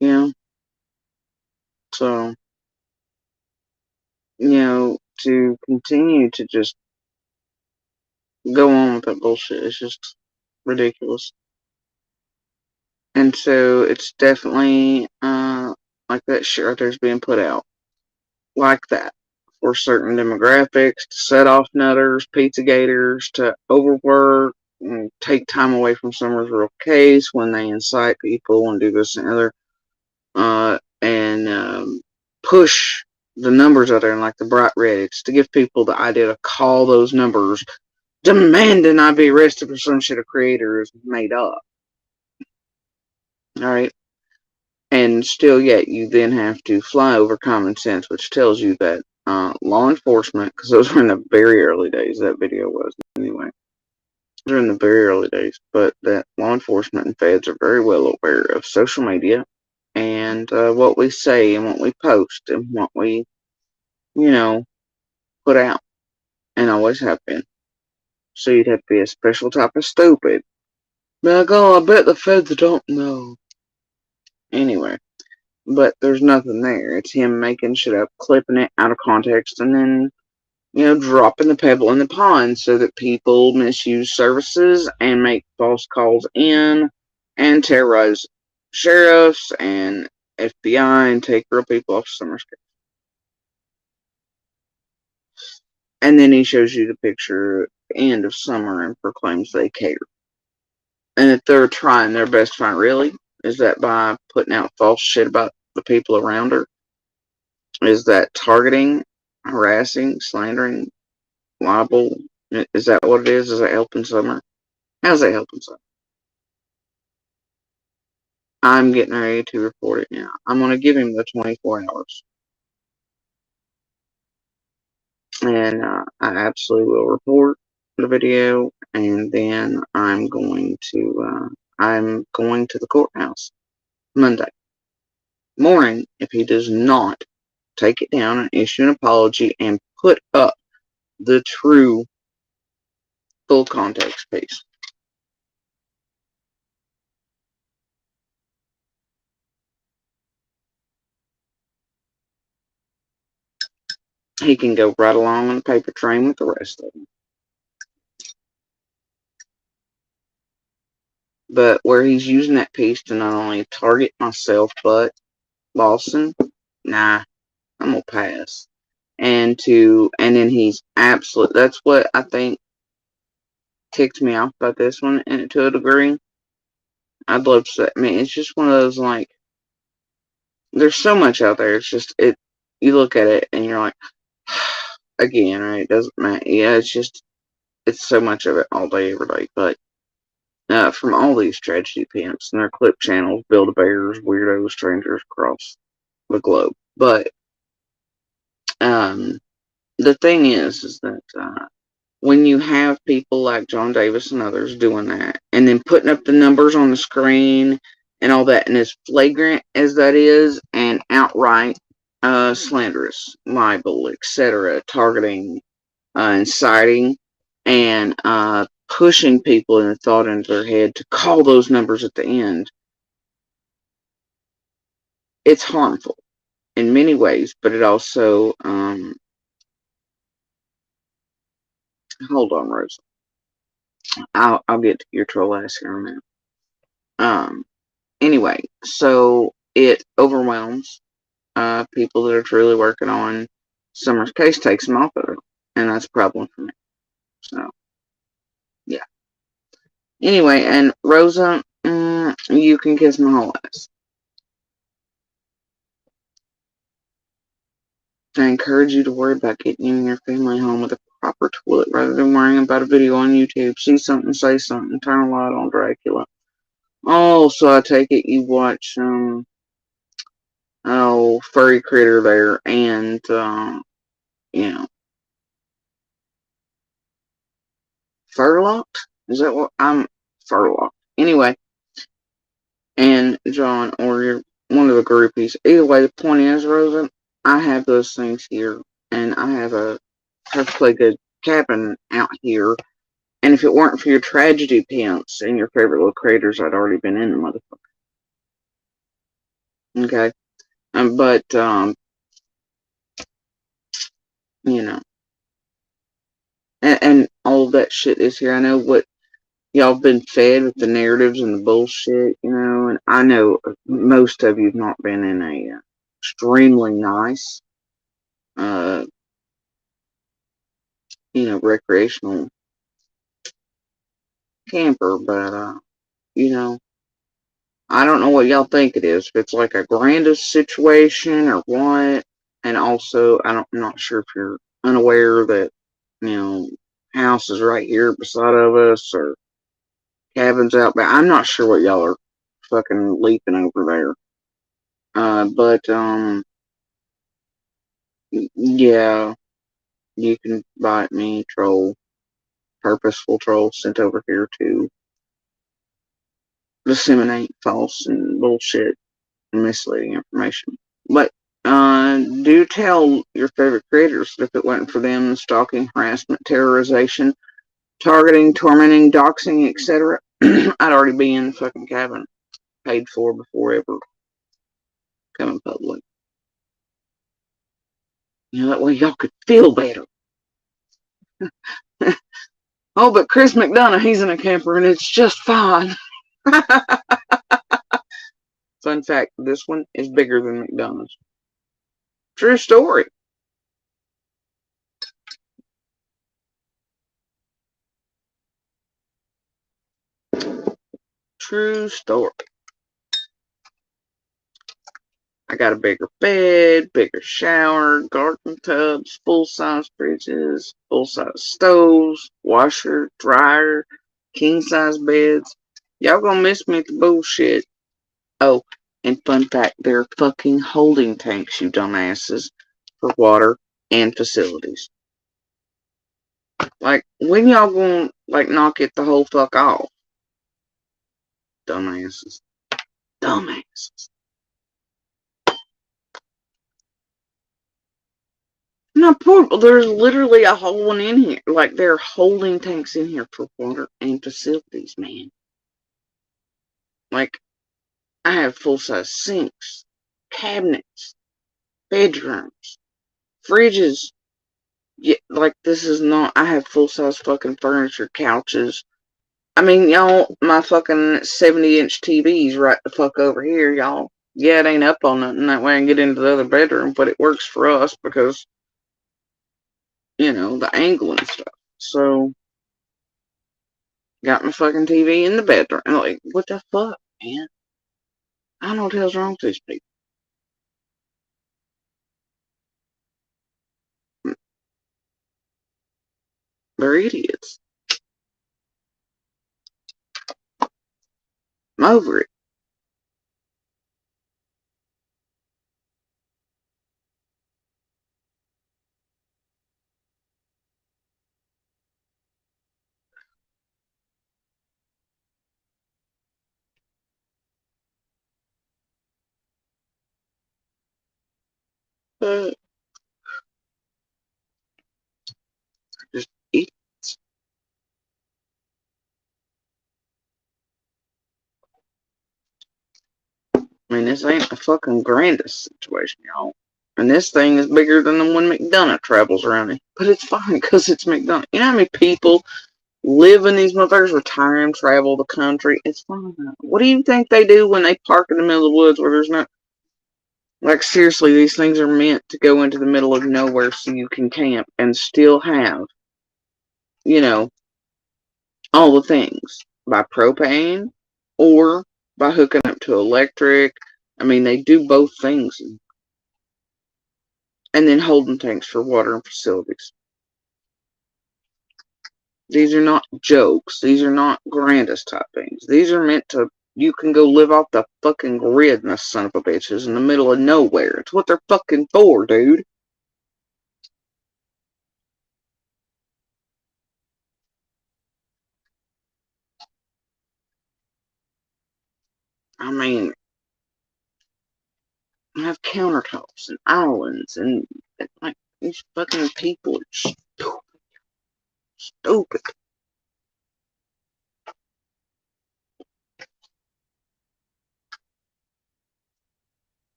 You know, so to continue to just go on with that bullshit. It's just ridiculous. And so it's definitely like that shit right there is being put out like that for certain demographics, to set off nutters, pizza gators, to overwork and take time away from someone's real case when they incite people and do this and other, and push the numbers out there in like the bright red. It's to give people the idea to call those numbers, demanding I be arrested for some shit a creator is made up. Alright? And still yet you then have to fly over common sense, which tells you that law enforcement, because those were in the very early days, that video was anyway. They're in the very early days, but that law enforcement and feds are very well aware of social media and what we say and what we post and what we, put out, and always have been. So you'd have to be a special type of stupid. Be like, oh, I bet the feds don't know. Anyway, but there's nothing there. It's him making shit up, clipping it out of context, and then, dropping the pebble in the pond so that people misuse services and make false calls in and terrorize sheriffs and FBI and take real people off Summer's case. And then he shows you the picture at the end of Summer and proclaims they care. And if they're trying their best to find, really, is that by putting out false shit about the people around her? Is that targeting, harassing, slandering, libel? Is that what it is? Is that helping Summer? How's that helping Summer? I'm getting ready to report it now. I'm going to give him the 24 hours. And I absolutely will report the video, and then I'm going to the courthouse Monday morning if he does not take it down and issue an apology and put up the true full context piece. He can go right along on the paper train with the rest of them. But where he's using that piece to not only target myself, but Lawson, nah, I'm gonna pass. And then he's absolute. That's what I think ticked me off about this one, and to a degree. I'd love to say, I mean, it's just one of those, like, there's so much out there. It's just, you look at it and you're like, again, right? It doesn't matter. Yeah, it's so much of it all day, every day. But from all these tragedy pimps and their clip channels, Build-A-Bears, weirdos, strangers across the globe. But the thing is that when you have people like John Davis and others doing that, and then putting up the numbers on the screen and all that, and as flagrant as that is, and outright slanderous, libel, etc., targeting, inciting, and pushing people in the thought into their head to call those numbers at the end, it's harmful in many ways, but it also, hold on, Rosa. I'll get to your troll ass here in a minute. Anyway, so it overwhelms people that are truly working on Summer's case, takes them off of it, and that's a problem for me. So, yeah. Anyway, and Rosa, you can kiss my whole ass. I encourage you to worry about getting you and your family home with a proper toilet rather than worrying about a video on YouTube. See something, say something, turn a light on Dracula. Oh, so I take it you watch, Furry Critter there, and, Furlocked? Is that what I'm Furlocked? Anyway, and John, or you're one of the groupies. Either way, the point is, Rosa, I have those things here, and I have a perfectly good cabin out here. And if it weren't for your tragedy pimps and your favorite little creators, I'd already been in the motherfucker. Okay? But you know, and all of that shit is here. I know what y'all been fed with the narratives and the bullshit, you know, and I know most of you have not been in a extremely nice, uh, recreational camper, but, you know, I don't know what y'all think it is. If it's like a grandest situation or what. And also, I'm not sure if you're unaware that, house is right here beside of us or cabins out back. I'm not sure what y'all are fucking leaping over there. But, yeah, you can bite me, troll, purposeful troll sent over here to disseminate false and bullshit and misleading information. But do tell your favorite creators that if it wasn't for them stalking, harassment, terrorization, targeting, tormenting, doxing, etc., I'd already be in the fucking cabin, paid for before ever coming public. That way y'all could feel better. Oh, but Chris McDonough, he's in a camper and it's just fine. Fun fact, this one is bigger than McDonough's. True story. True story. I got a bigger bed, bigger shower, garden tubs, full-size fridges, full-size stoves, washer, dryer, king-size beds. Y'all gonna miss me at the bullshit. Oh, and fun fact, there are fucking holding tanks, you dumbasses, for water and facilities. Like, when y'all gonna, knock it the whole fuck off? Dumbasses. Dumbasses. No, there's literally a whole one in here. Like, there are holding tanks in here for water and facilities, man. Like, I have full-size sinks, cabinets, bedrooms, fridges. Yeah, like, this is not, I have full-size fucking furniture, couches. I mean, y'all, my fucking 70-inch TV's right the fuck over here, y'all. Yeah, it ain't up on nothing. That way I can get into the other bedroom, but it works for us because, the angle and stuff. So, got my fucking TV in the bedroom. And like, what the fuck, man? I don't know what the hell's wrong with these people. They're idiots. I'm over it. Just idiots. I mean, this ain't the fucking grandest situation, y'all. And this thing is bigger than the one McDonough travels around in. But it's fine because it's McDonough. You know how many people live in these motherfuckers, retire and travel the country? It's fine. What do you think they do when they park in the middle of the woods where there's no... Like, seriously, these things are meant to go into the middle of nowhere so you can camp and still have, all the things. By propane or by hooking up to electric. I mean, they do both things. And then holding tanks for water and facilities. These are not jokes. These are not grandest type things. These are meant to... You can go live off the fucking grid, my son of a bitches, in the middle of nowhere. It's what they're fucking for, dude. I mean, I have countertops and islands and like, these fucking people are stupid. Stupid.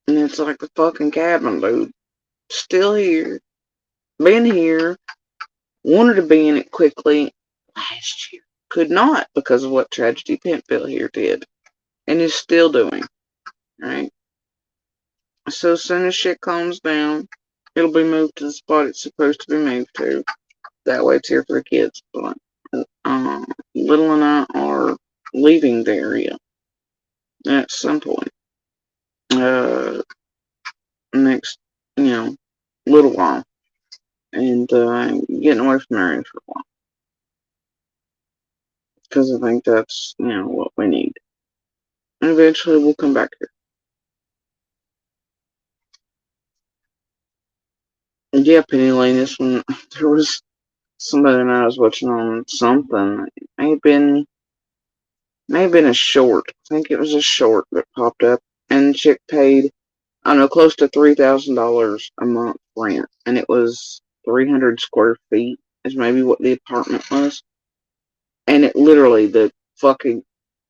And it's like the fucking cabin, dude. Still here. been here, wanted to be in it quickly last year. Could not because of what Tragedy Penfield here did. And is still doing. Right? So as soon as shit calms down, it'll be moved to the spot it's supposed to be moved to. That way it's here for the kids. But Little and I are leaving the area at some point. Next, little while. And getting away from the area for a while. Because I think that's, what we need. And eventually we'll come back here. And yeah, Penny Lane, this one, there was somebody that I was watching on something. It may have been a short. I think it was a short that popped up. And the chick paid, I don't know, close to $3,000 a month rent. And it was 300 square feet is maybe what the apartment was. And it literally, the fucking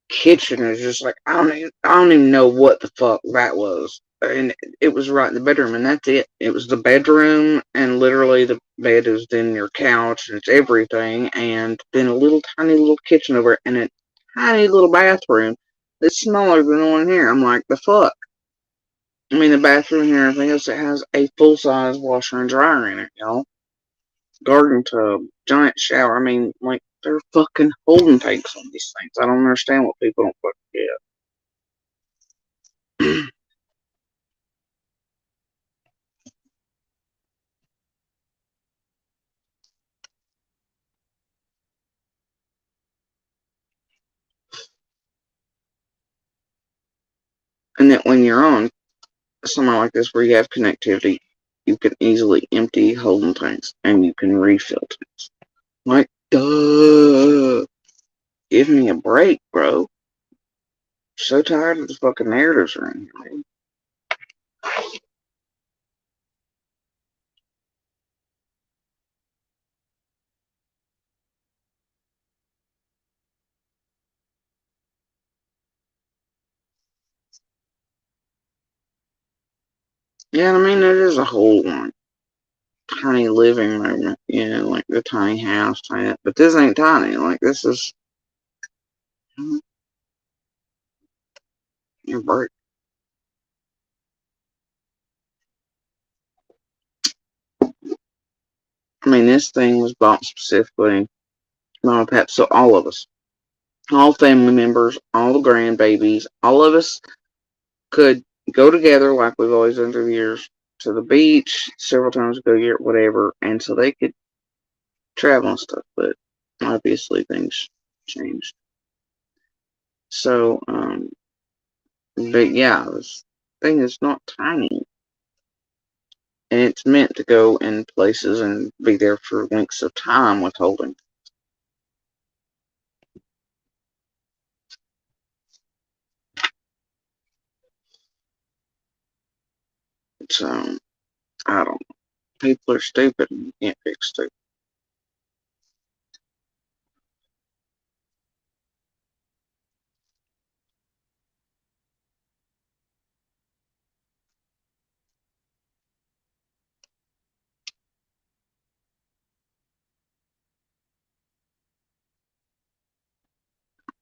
kitchen is just like, I don't even know what the fuck that was. And it was right in the bedroom, and that's it. It was the bedroom, and literally the bed is then your couch, and it's everything, and then a little tiny little kitchen over it, and a tiny little bathroom that's smaller than the one here. I'm like, the fuck? I mean, the bathroom here, everything else, it has a full-size washer and dryer in it, y'all. Garden tub, giant shower. I mean, like, they're fucking holding tanks on these things. I don't understand what people don't fucking get. And that when you're on somewhere like this where you have connectivity, you can easily empty holding tanks and you can refill tanks. Like, duh. Give me a break, bro. So tired of the fucking narratives around here, man. Yeah, I mean, it is a whole like, tiny living room, like the tiny house, but this ain't tiny. Like, this is your break. I mean, this thing was bought specifically Mama Pap, so all of us, all family members, all the grandbabies, all of us could go together like we've always done through the years to the beach several times a year, whatever, and so they could travel and stuff. But obviously things changed. So, but yeah, this thing is not tiny, and it's meant to go in places and be there for lengths of time withholding. So, I don't know. People are stupid and you can't fix stupid.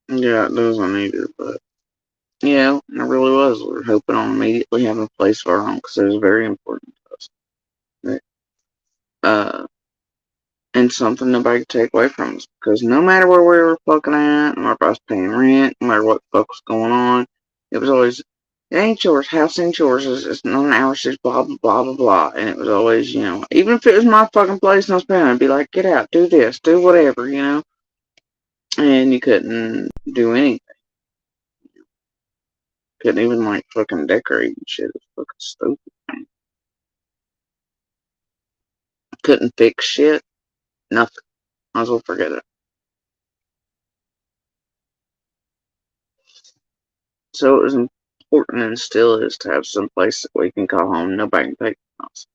Yeah, it doesn't either, but yeah, it really was. We were hoping on immediately having a place of our own because it was very important to us. Uh, and something nobody could take away from us. Because no matter where we were fucking at, no matter if I was paying rent, no matter what the fuck was going on, it was always, it ain't yours, house ain't yours, it's not ours, it's blah, blah, blah, blah, blah. And it was always, even if it was my fucking place and I was paying, I'd be like, get out, do this, do whatever. And you couldn't do anything. Couldn't even, like, fucking decorate and shit. It was fucking stupid. Couldn't fix shit. Nothing. Might as well forget it. So it was important and still is to have some place that we can call home. Nobody can take from us.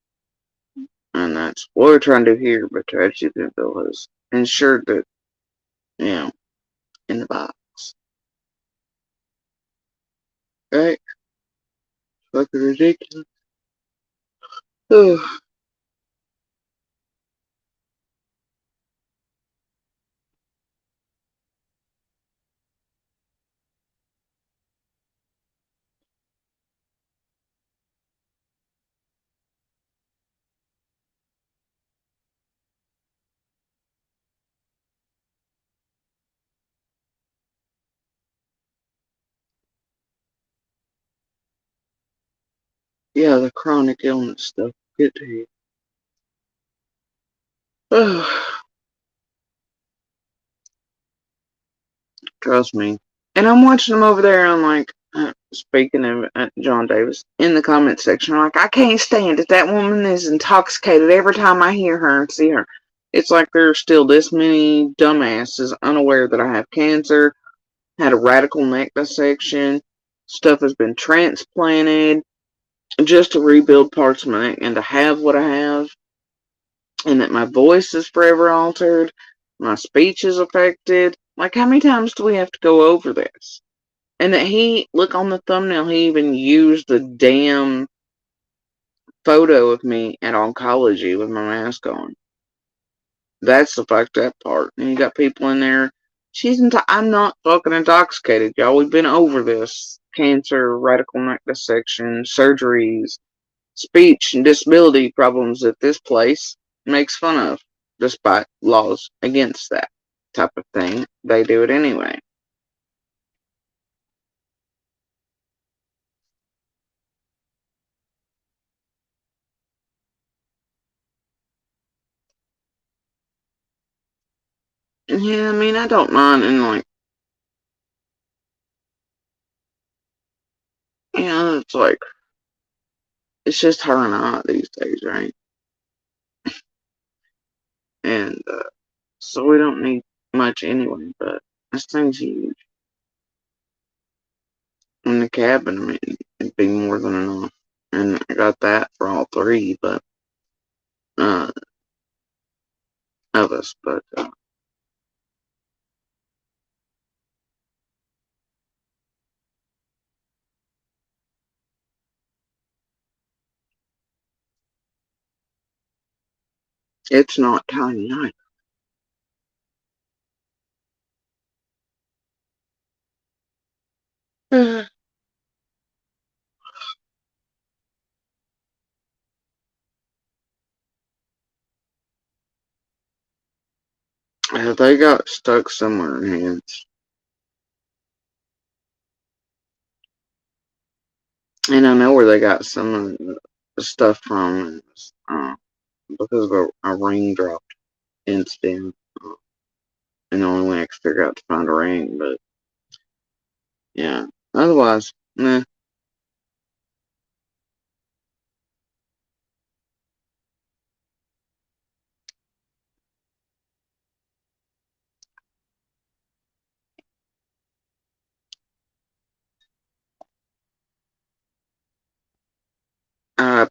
And that's what we're trying to do here, but Tragedy Penfield has ensured that, in the box. Right? Fucking ridiculous. Yeah, the chronic illness stuff. Get to you. Trust me. And I'm watching them over there on like, speaking of John Davis, in the comment section, I'm like, I can't stand it. That woman is intoxicated every time I hear her and see her. It's like there's still this many dumbasses unaware that I have cancer, had a radical neck dissection, stuff has been transplanted just to rebuild parts of my neck and to have what I have, and that my voice is forever altered, my speech is affected. Like, how many times do we have to go over this? And that look on the thumbnail, he even used the damn photo of me at oncology with my mask on. That's the fucked up part. And you got people in there, I'm not fucking intoxicated, y'all. We've been over this. Cancer, radical neck dissection, surgeries, speech and disability problems that this place makes fun of, despite laws against that type of thing. They do it anyway. Yeah, I mean, I don't mind, and like, it's like, it's just her and I these days, right? And so we don't need much anyway, but this thing's huge. In the cabin, I mean, it'd be more than enough. And I got that for all three, but, of us, but, it's not tiny either. They got stuck somewhere in hands. And I know where they got some of the stuff from, because of a ring dropped incident. And the only way I could figure out to find a ring, but yeah. Otherwise, nah.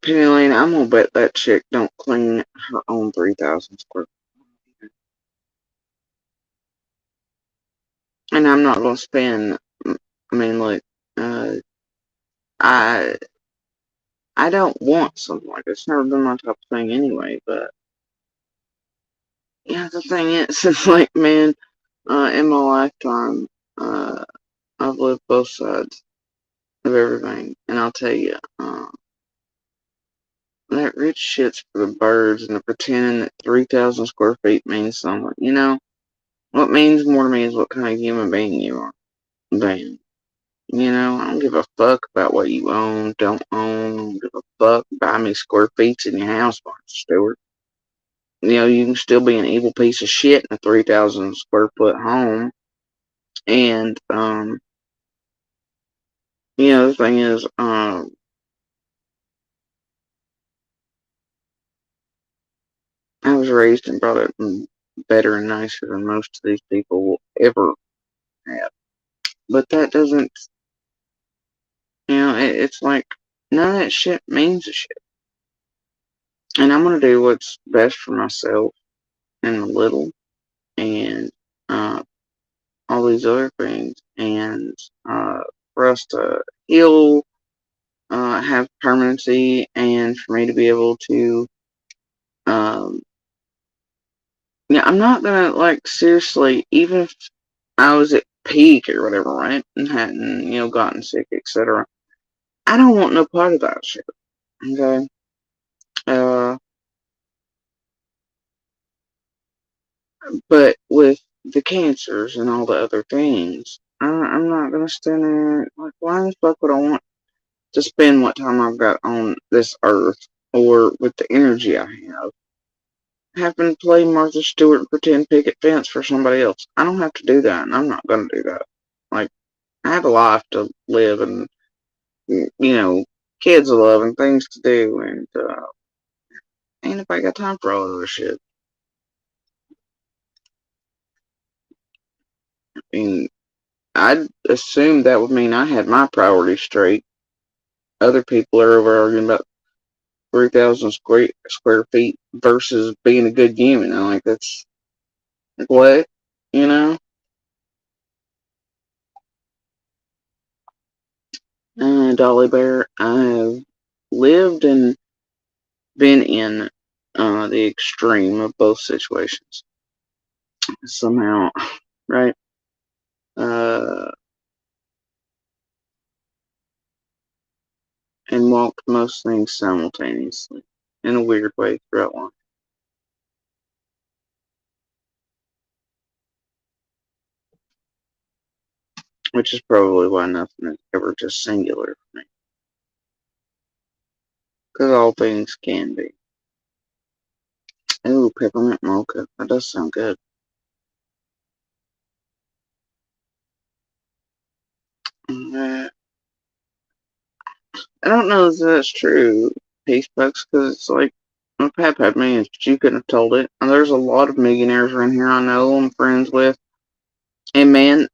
Penny Lane, I'm gonna bet that chick don't clean her own 3,000 square feet. And I'm not gonna spend, I mean, look, uh, I, I don't want something like this. It's never been my type of thing anyway, but, yeah, the thing is, it's like, man, in my lifetime, I've lived both sides of everything, and I'll tell you, that rich shit's for the birds, and the pretending that 3,000 square feet means something. What means more to me is what kind of human being you are. Then, I don't give a fuck about what you own, don't own. I don't give a fuck about how many square feet's in your house, Martha Stewart. You can still be an evil piece of shit in a 3,000 square foot home. And, the thing is, I was raised and brought up better and nicer than most of these people will ever have. But that doesn't, it's like, none of that shit means a shit. And I'm going to do what's best for myself and the little and all these other things. And for us to heal, have permanency, and for me to be able to, I'm not going to, like, seriously, even if I was at peak or whatever, right? And hadn't, gotten sick, etc. I don't want no part of that shit. Okay? But with the cancers and all the other things, I'm not gonna stand there like, why the fuck would I want to spend what time I've got on this earth, or with the energy I have, having to play Martha Stewart and pretend picket fence for somebody else. I don't have to do that, and I'm not going to do that. Like, I have a life to live, and, kids to love, and things to do, and, ain't nobody got time for all of this shit. I mean, I'd assume that would mean I had my priorities straight. Other people are over arguing about 3,000 square feet versus being a good human. I'm like, that's like, what? You know? Dolly Bear, I've lived and been in the extreme of both situations. Somehow, right? And walked most things simultaneously in a weird way throughout life. Which is probably why nothing is ever just singular for me. Because all things can be. Ooh, peppermint mocha. That does sound good. I don't know if that's true, Peace Bucks, because it's like, my pap had millions, but you couldn't have told it. And there's a lot of millionaires around here I know I'm friends with. And man,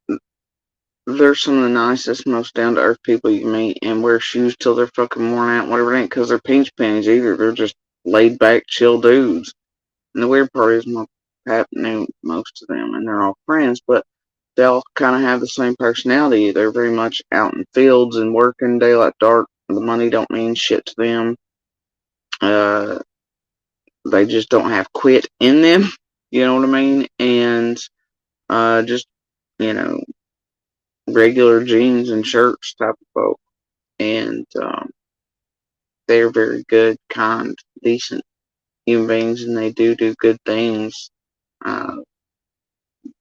they're some of the nicest, most down-to-earth people you meet, and wear shoes till they're fucking worn out, whatever it ain't, because they're pinch pennies either. They're just laid-back, chill dudes. And the weird part is my pap knew most of them, and they're all friends, but they all kind of have the same personality. They're very much out in fields and working daylight dark. The money don't mean shit to them. They just don't have quit in them. You know what I mean? And just, you know, regular jeans and shirts type of folk. And they're very good, kind, decent human beings, and they do good things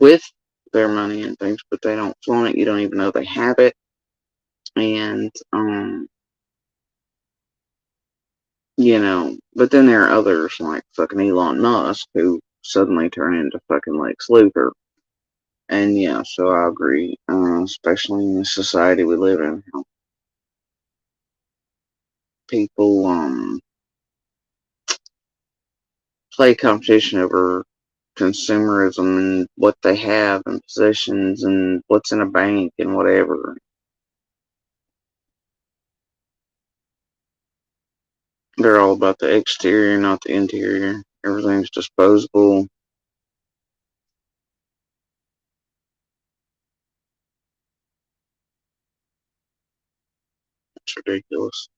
with their money and things, but they don't flaunt it. You don't even know they have it. And but then there are others like fucking Elon Musk who suddenly turn into fucking Lex Luthor. And yeah, so I agree, especially in the society we live in, how people play competition over consumerism and what they have and possessions and what's in a bank and whatever. They're all about the exterior, not the interior. Everything's disposable. It's ridiculous.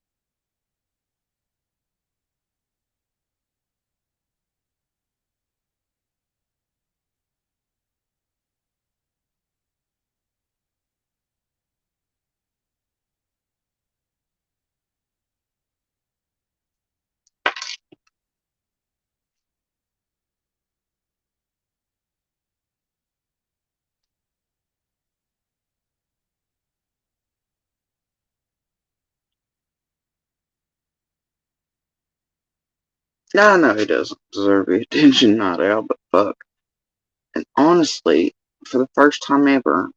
I know he doesn't deserve the attention, not out, but fuck. And honestly, for the first time ever,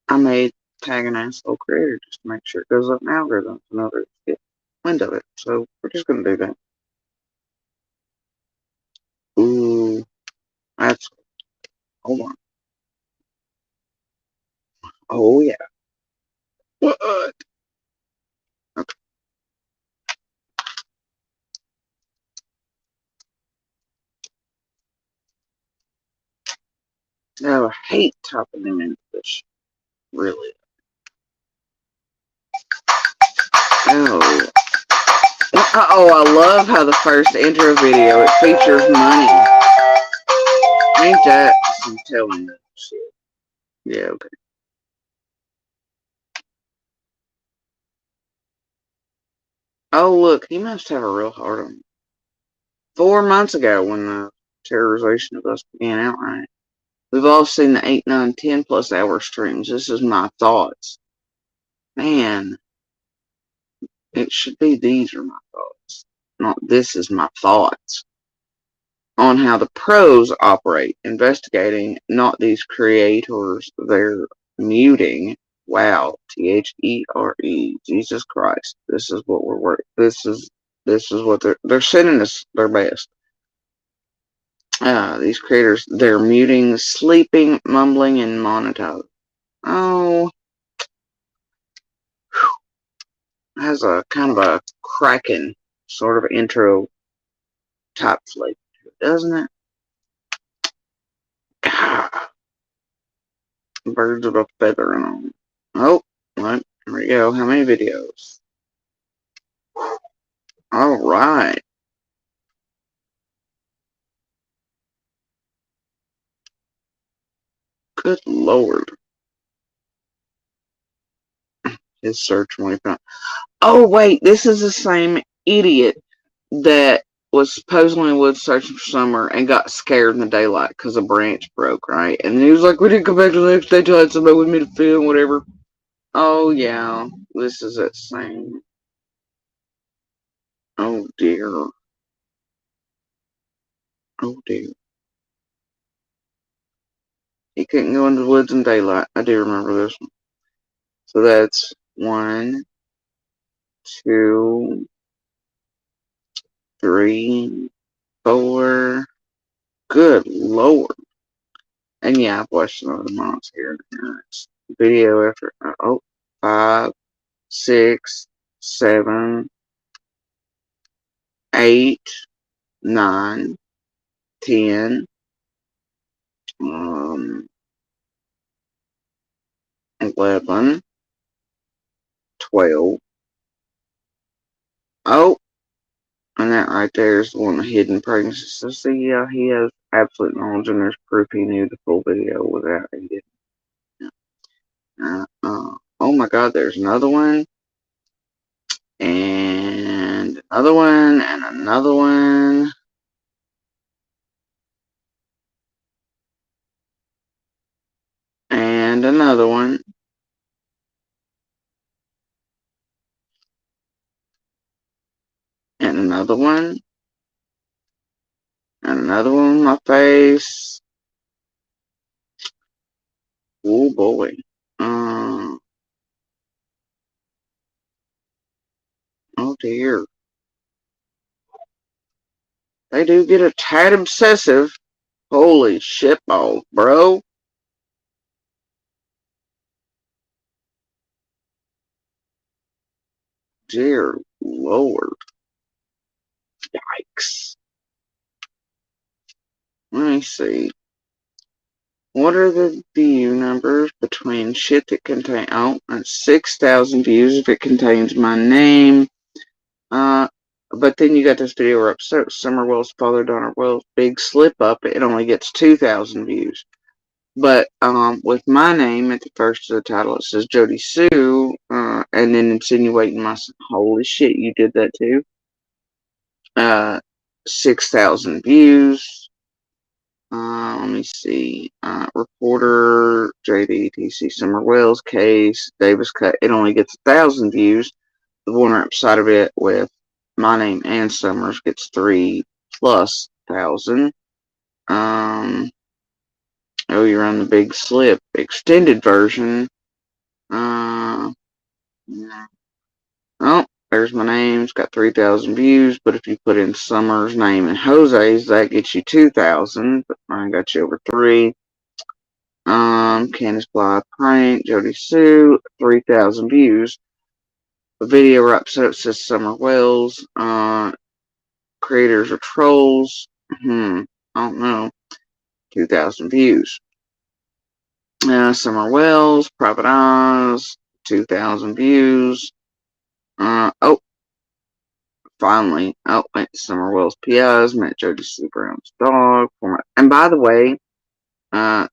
I made tag an asshole creator just to make sure it goes up in algorithms and others get wind of it. So we're just gonna do that. Ooh, that's hold on. Oh yeah. What? Okay. Now I hate typing them into this. Really. Oh. Oh, I love how the first intro video it features money. Ain't that some telling that shit? Yeah, okay. Oh look, he must have a real heart on him. 4 months ago when the terrorization of us began outright. We've all seen the 8, 9, 10 plus hour streams. This is my thoughts. Man, It should be these are my thoughts, not this is my thoughts. On how the pros operate, investigating, not these creators, they're muting. Wow, THERE, Jesus Christ. This is what we're working. This is what they're sending us their best. These creators, they're muting, sleeping, mumbling, and monotone. Oh, has a kind of a cracking sort of intro type flavor, doesn't it? Ah, birds of a feather and all. Oh, what? Here we go. How many videos? All right. Good Lord. His search when he found. Oh, wait. This is the same idiot that was supposedly in the woods searching for Summer and got scared in the daylight because a branch broke, right? And he was like, we didn't come back to the next day till I had somebody with me to film, whatever. Oh, yeah. This is that same. Oh, dear. Oh, dear. He couldn't go into the woods in daylight. I do remember this one. So that's 1, 2, 3, 4. Good Lord. And yeah, I've watched some other moms here. Video after, 5, 6, 7, 8, 9, 10, 11, 12. Oh, and that right there is the one, the hidden pregnancy. So see, yeah, he has absolute knowledge, and there's proof he knew the full video without he didn't. Oh my God, there's another one, and another one, and another one. And another one. And another one. And another one on my face. Oh boy. Oh dear. They do get a tad obsessive. Holy shitballs, bro. Dear Lord. Yikes. Let me see. What are the view numbers between shit that contain, oh, that's 6,000 views if it contains my name. But then you got this video where Summer Wells' father, Donald Wells' big slip up, it only gets 2,000 views. But, with my name at the first of the title, it says Jody Sue, and then insinuating my, holy shit, you did that too. 6,000 views. Let me see. Reporter, JDTC Summer Wells case, Davis cut. It only gets 1,000 views. The one right beside of it with my name and Summers gets 3,000+. Oh, you're on the big slip. Extended version. Yeah. Oh, there's my name. It's got 3,000 views, but if you put in Summer's name and Jose's, that gets you 2,000. But mine got you over 3. Candace Bly prank, Jody Sue, 3,000 views. The video right beside it says Summer Wells. Creators are trolls. I don't know. 2,000 views. Summer Wells, Private Eyes, 2,000 views. Oh, finally. Oh, wait, Summer Wells PIs, met Jody Sue Brown's dog. And by the way, the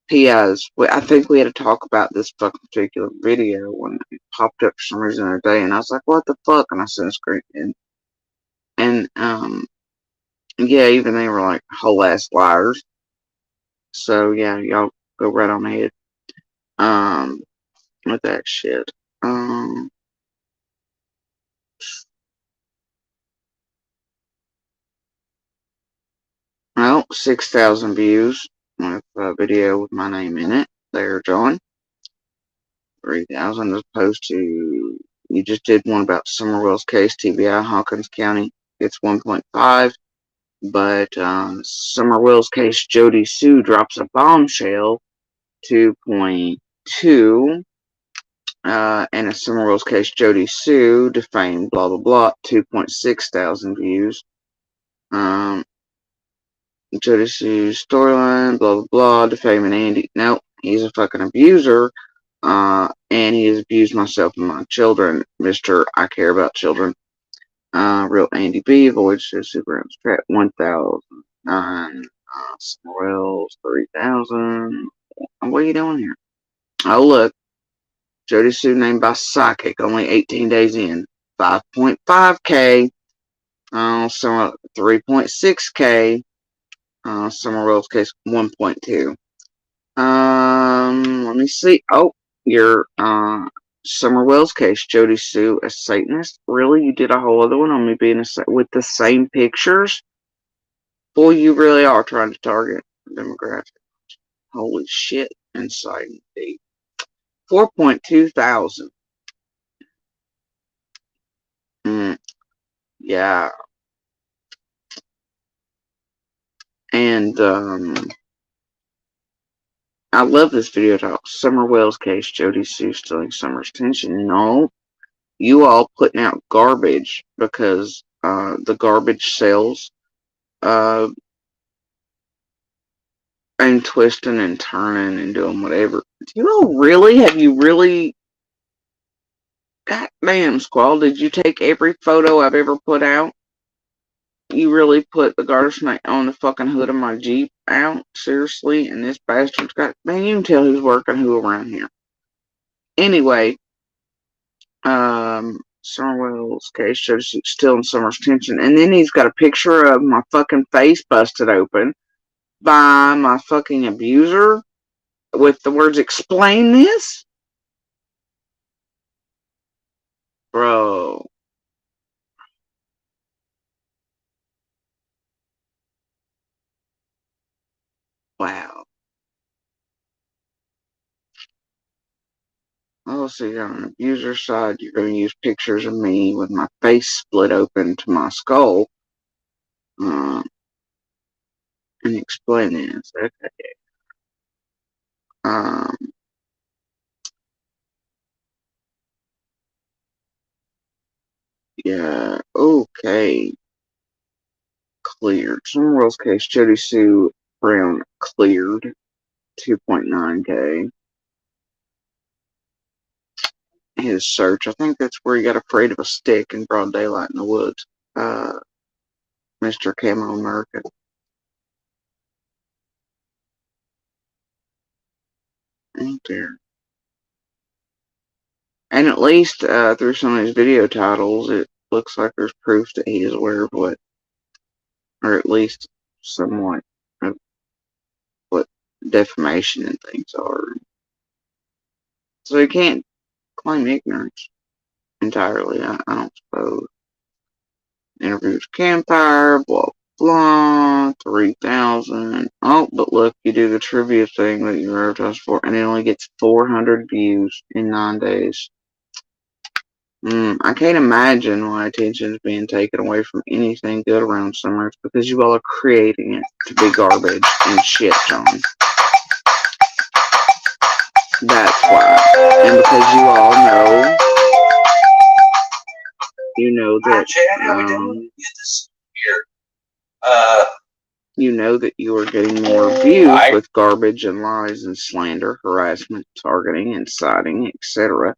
PIs, I think we had to talk about this fucking particular video when it popped up for some reason the other day, and I was like, what the fuck? And I sent a screen in. And, yeah, even they were like whole ass liars. So yeah, y'all go right on ahead. With that shit. Well, 6,000 views with a video with my name in it. There, John. 3,000 as opposed to, you just did one about Summer Wells case, TBI, Hawkins County. It's 1.5. But Summer Wells case, Jody Sue drops a bombshell, 2.2. And a Summer Wells case, Jody Sue, defamed, blah, blah, blah, 2.6 thousand views. Jody Sue's storyline, blah, blah, blah, defaming Andy. Nope, he's a fucking abuser. And he has abused myself and my children. Mr. I care about children. Real Andy B. Avoids Super Trap 1,009. Summer Wells 3,000. What are you doing here? Oh, look. Jody Sue named by Psychic, only 18 days in. 5.5K. Summer 3.6K. Summer Wells case 1.2. Let me see. Oh, your Summer Wells case, Jody Sue, a Satanist. Really? You did a whole other one on me being with the same pictures? Boy, you really are trying to target demographic. Holy shit. Inside indeed. 4.2 thousand. Yeah. And, I love this video title. Summer Wells case, Jody Sue stealing Summer's attention. No. You all putting out garbage because, the garbage sells. And twisting and turning and doing whatever. Do you all really? Have you really? Goddamn, Squall, did you take every photo I've ever put out? You really put the garter snake on the fucking hood of my Jeep out? Seriously? And this bastard's got... Man, you can tell who's working who around here. Anyway, Summerwell's case shows still in Summer's tension. And then he's got a picture of my fucking face busted open by my fucking abuser with the words, explain this? Bro. Wow. Oh, so you're on an abuser side. You're going to use pictures of me with my face split open to my skull. And explain this. Okay. Yeah. Okay. Cleared. Some world's case. Jody Sue Brown cleared. 2.9K. His search. I think that's where he got afraid of a stick in broad daylight in the woods. Mr. Camo American. Ain't there? And at least through some of these video titles, it looks like there's proof that he is aware of what, or at least somewhat, of what defamation and things are. So he can't claim ignorance entirely, I don't suppose. Interviews Campfire, blah, blah, 3,000. Oh, but look, you do the trivia thing that you're advertised for, and it only gets 400 views in 9 days. I can't imagine why attention is being taken away from anything good around summer. It's because you all are creating it to be garbage and shit, John. That's why. And because you all know, that, you know that you are getting more views with garbage and lies and slander, harassment, targeting, inciting, etc.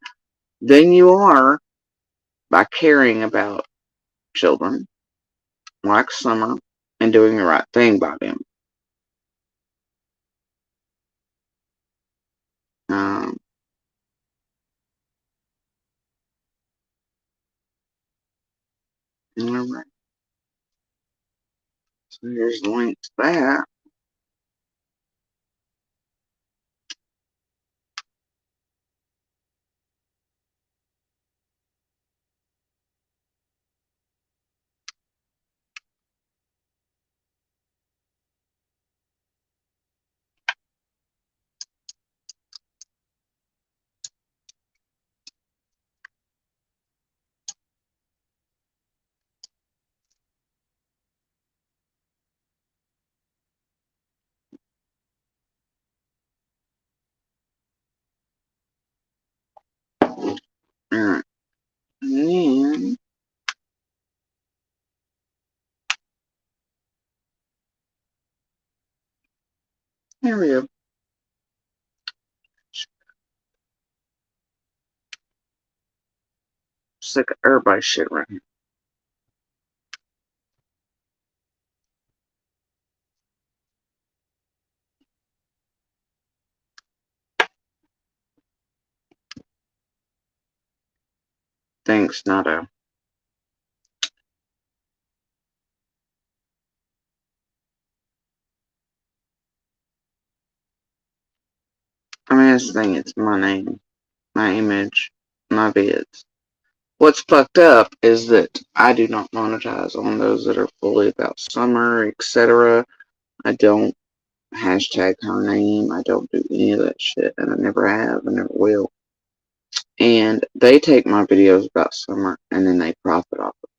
than you are by caring about children like Summer and doing the right thing by them. Alright. So here's the link to that. And then, there we go. Sick of everybody's shit right here. Thanks, Nato. I mean, that's the thing, it's my name, my image, my vids. What's fucked up is that I do not monetize on those that are fully about summer, etc. I don't hashtag her name. I don't do any of that shit, and I never have, and never will. And they take my videos about summer, and then they profit off it.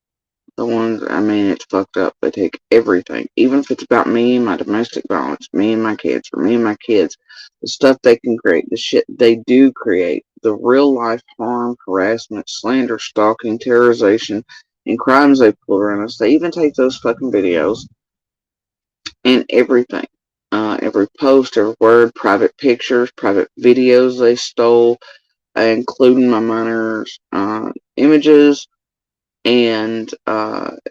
The ones, I mean, it's fucked up. They take everything, even if it's about me, my domestic violence, me and my kids, or me and my kids, the stuff they can create, the shit they do create, the real life harm, harassment, slander, stalking, terrorization, and crimes they pull around us. They even take those fucking videos and everything. Every post, every word, private pictures, private videos they stole, including my minors' images, and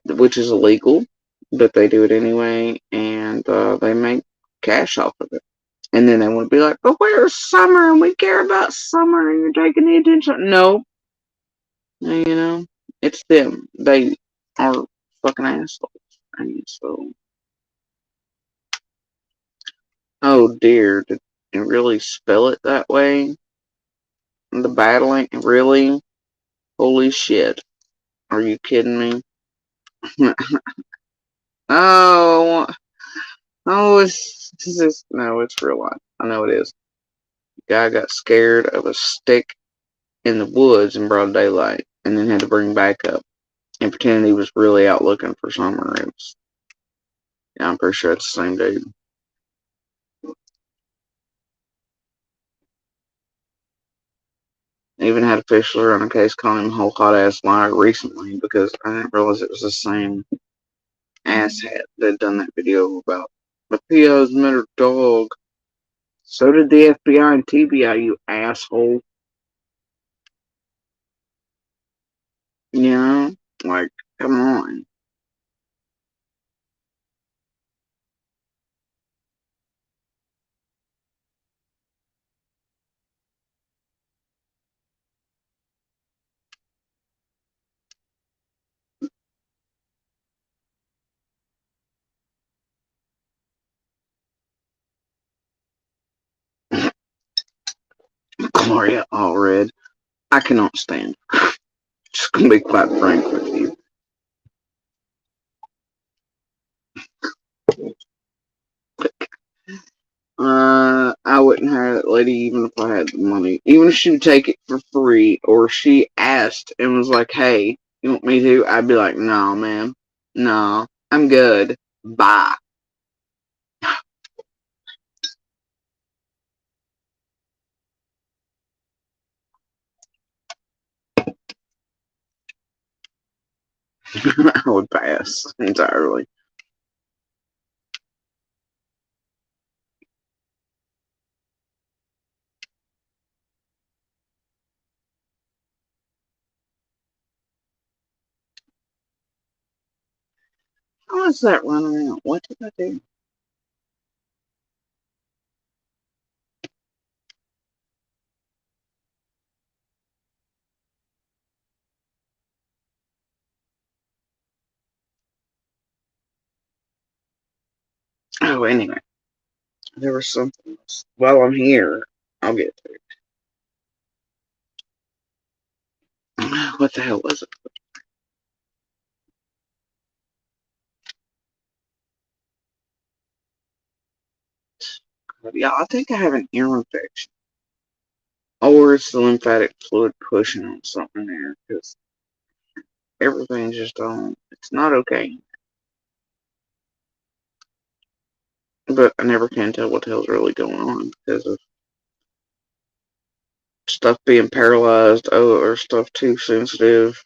which is illegal, but they do it anyway, and they make cash off of it. And then they want to be like, but where's summer? And we care about summer, and you're taking the attention. No, you know, it's them. They are fucking assholes. And so, oh dear, did you really spell it that way? The battling, really? Holy shit! Are you kidding me? Oh, oh, no, it's real life. I know it is. Guy got scared of a stick in the woods in broad daylight and then had to bring back up and pretended he was really out looking for summer. Yeah, I'm pretty sure it's the same dude. I even had officials on a case calling him a whole hot ass liar recently because I didn't realize it was the same asshat that done that video about the PO's murdered dog. So did the FBI and TBI, you asshole. You know? Like, come on. Gloria Allred. I cannot stand her. Just gonna be quite frank with you. I wouldn't hire that lady even if I had the money. Even if she would take it for free, or she asked and was like, hey, you want me to? I'd be like, no, man. No, I'm good. Bye. I would pass entirely. How is that running out? What did I do? Oh, anyway. There was something else. While I'm here, I'll get to it. What the hell was it? Yeah, I think I have an ear infection. Or it's the lymphatic fluid pushing on something there, because everything's just on. It's not okay. But I never can tell what the hell's really going on because of stuff being paralyzed or stuff too sensitive.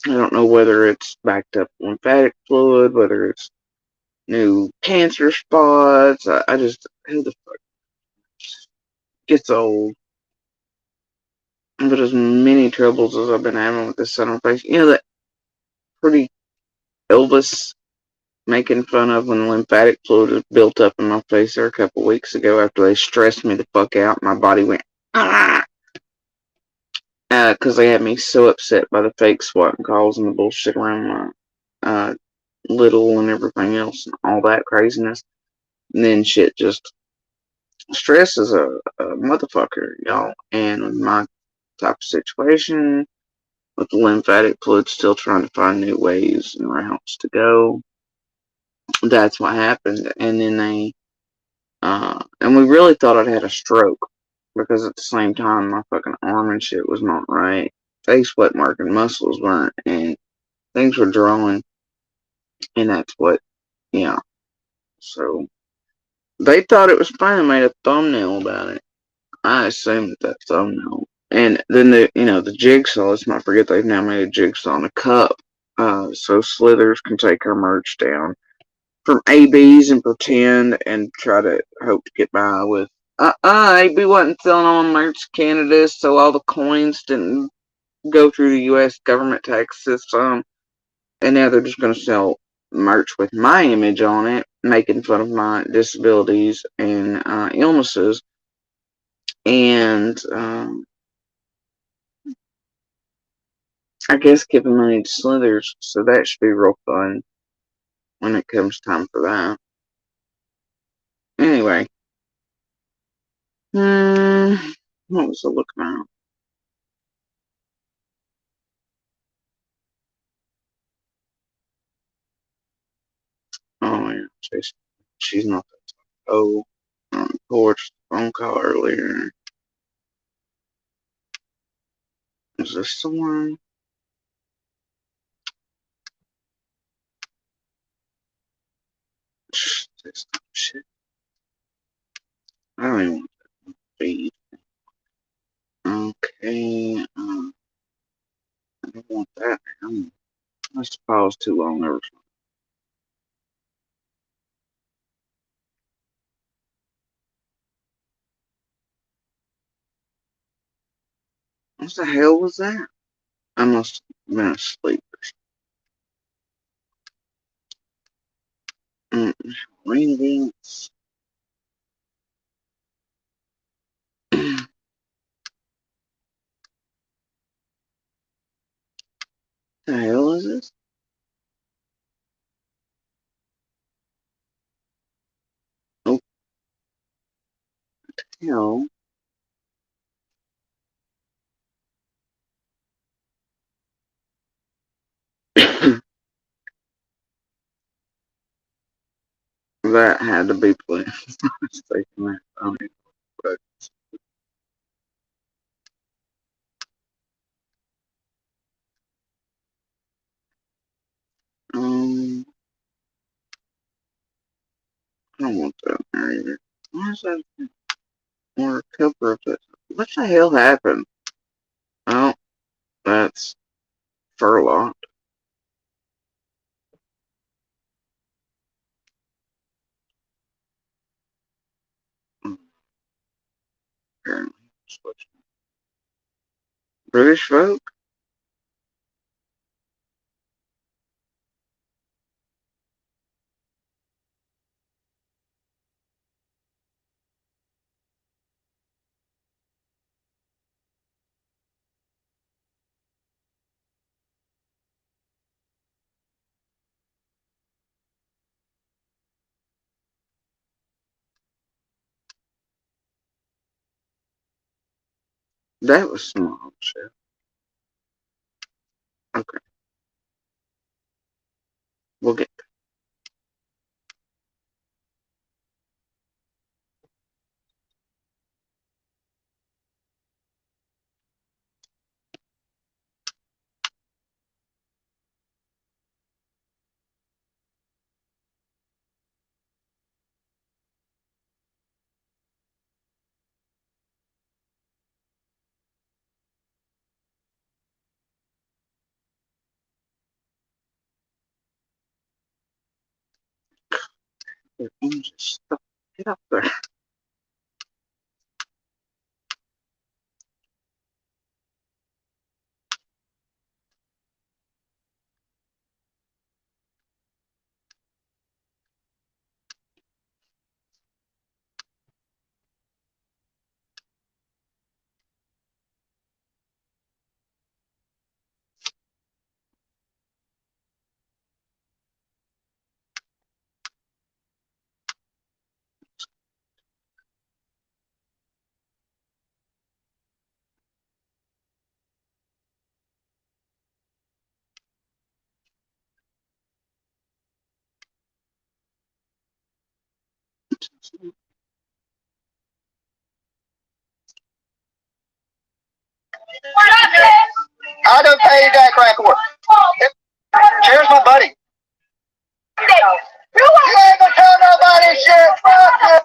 I don't know whether it's backed up lymphatic fluid, whether it's new cancer spots. I just, who the fuck gets old? But as many troubles as I've been having with this center face, that pretty Elvis making fun of when lymphatic fluid was built up in my face there a couple weeks ago after they stressed me the fuck out. My body went, ah! Because they had me so upset by the fake swatting calls and the bullshit around my little and everything else and all that craziness. And then shit just stress is a motherfucker, y'all. And with my type of situation, with the lymphatic fluid still trying to find new ways and routes to go, that's what happened. And then and we really thought I'd had a stroke because at the same time my fucking arm and shit was not right. Face wasn't working, muscles weren't, and things were drawing. And that's what, yeah. So they thought it was fine and made a thumbnail about it. I assumed that thumbnail. And then the jigsaw, let's not forget they've now made a jigsaw and a cup. So Slithers can take her merch down from ABs and pretend and try to hope to get by with AB wasn't selling on merch Canada, so all the coins didn't go through the US government tax system. And now they're just gonna sell merch with my image on it, making fun of my disabilities and illnesses. And I guess giving money to Slithers, so that should be real fun when it comes time for that. Anyway, what was I looking at? Oh yeah, she's not that tough. Oh, of course, phone call earlier. Is this the one? This shit. I don't even want to feed. Okay, I don't want that. I suppose too long over. What the hell was that? I must have been asleep. Ring dance. The hell is this? Oh, hell. That had to be played. I was thinking that. I mean, but, I don't want that in there either. Why is that? Or a cover of it. What the hell happened? Oh, that's Furlock. Apparently. British folk? That was small shit. Okay, we'll get Just get up there. I done paid that crack work. Cheers, my buddy. You ain't gonna tell nobody shit. Fuck you.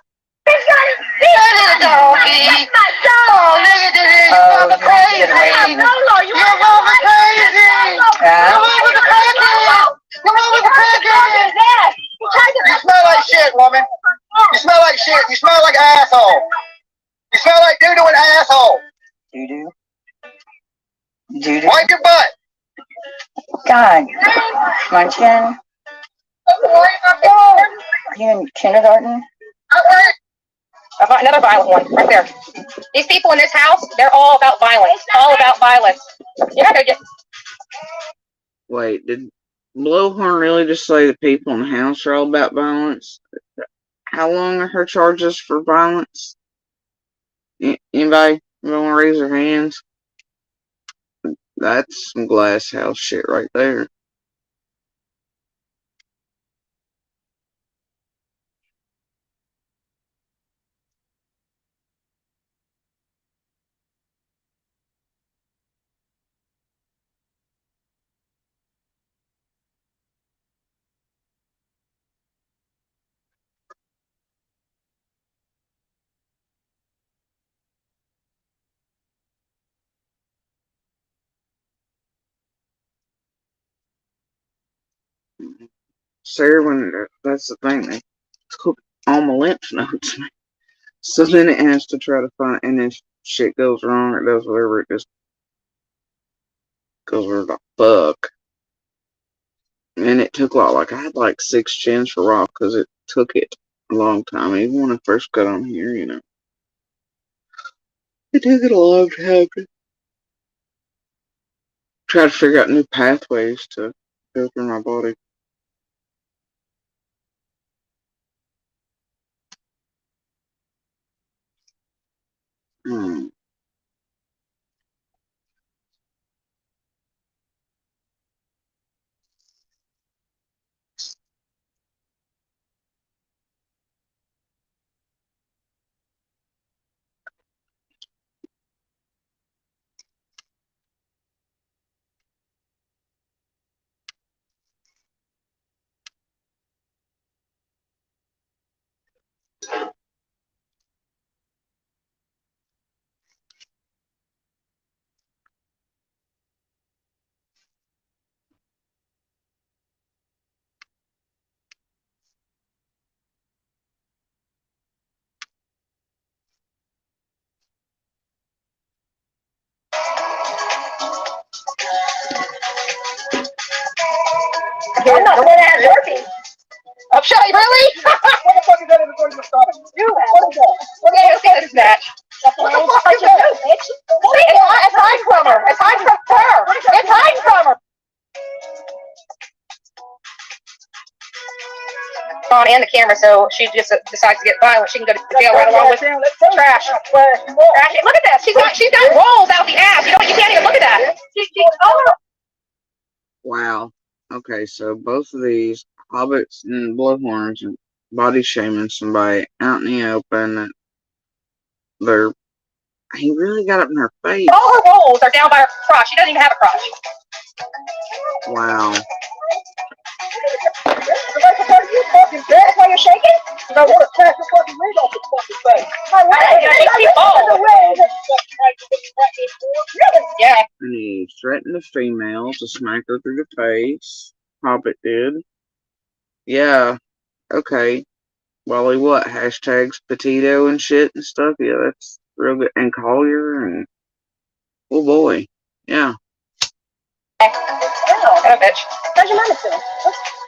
That is doggy. Oh, nigga, this is mother crazy. You're mother crazy. You're mother crazy. You're mother crazy. You smell like shit, woman. You smell like shit. You smell like asshole. You smell like doo-doo and asshole. Doo-doo. Doo-doo. Wipe your butt. God. Munchkin. You in kindergarten? Another violent one, right there. These people in this house, they're all about violence. All about violence. You're not gonna get. Wait, did Blowhorn really just say the people in the house are all about violence? How long are her charges for violence? Anybody want to raise their hands? That's some glass house shit right there. Sarah, when that's the thing, they took all my lymph nodes. So then it has to try to find, and if shit goes wrong, it does whatever, it just goes where the fuck. And it took like I had like 6 gens for Rock because it took it a long time. Even when I first got on here, you know. It took it a long time to try to figure out new pathways to go through my body. Hmm. I'm not going to have working. I'm shy, really? What the fuck is that in the door of your stomach? You what is that? Okay, let's get this match. What the fuck is that? It's hiding from her. It's hiding from her. It's hiding from her. On and the camera, so she just decides to get violent. She can go to jail right along with trash. Trash. Look at this. She's got rolls out the ass. You can't even look at that. Wow. Okay, so both of these hobbits and blowhorns and body shaming somebody out in the open. He really got up in her face. All her rolls are down by her crotch. She doesn't even have a crotch. Wow. That's why you're shaking? I want to crack your fucking wig off your fucking face. Yeah. And he threatened the female to smack her through the face. Hobbit did. Yeah. Okay. Wally what? Hashtags Petito and shit and stuff. Yeah, that's real good. And Collier and oh boy, yeah. Ghetto bitch. How's your mama doing?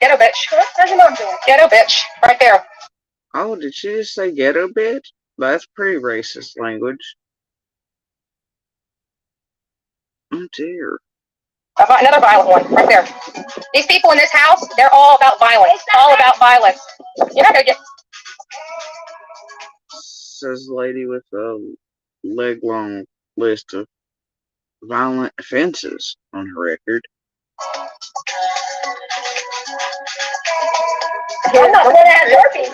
Ghetto bitch. How's your mom doing? Ghetto bitch. Right there. Oh, did she just say ghetto bitch? That's pretty racist language. Oh dear. Another violent one. Right there. These people in this house, they're all about violence. All about violence. You're not gonna get. Says the lady with a leg-long list of violent offenses on her record. I'm not the one that has herpes.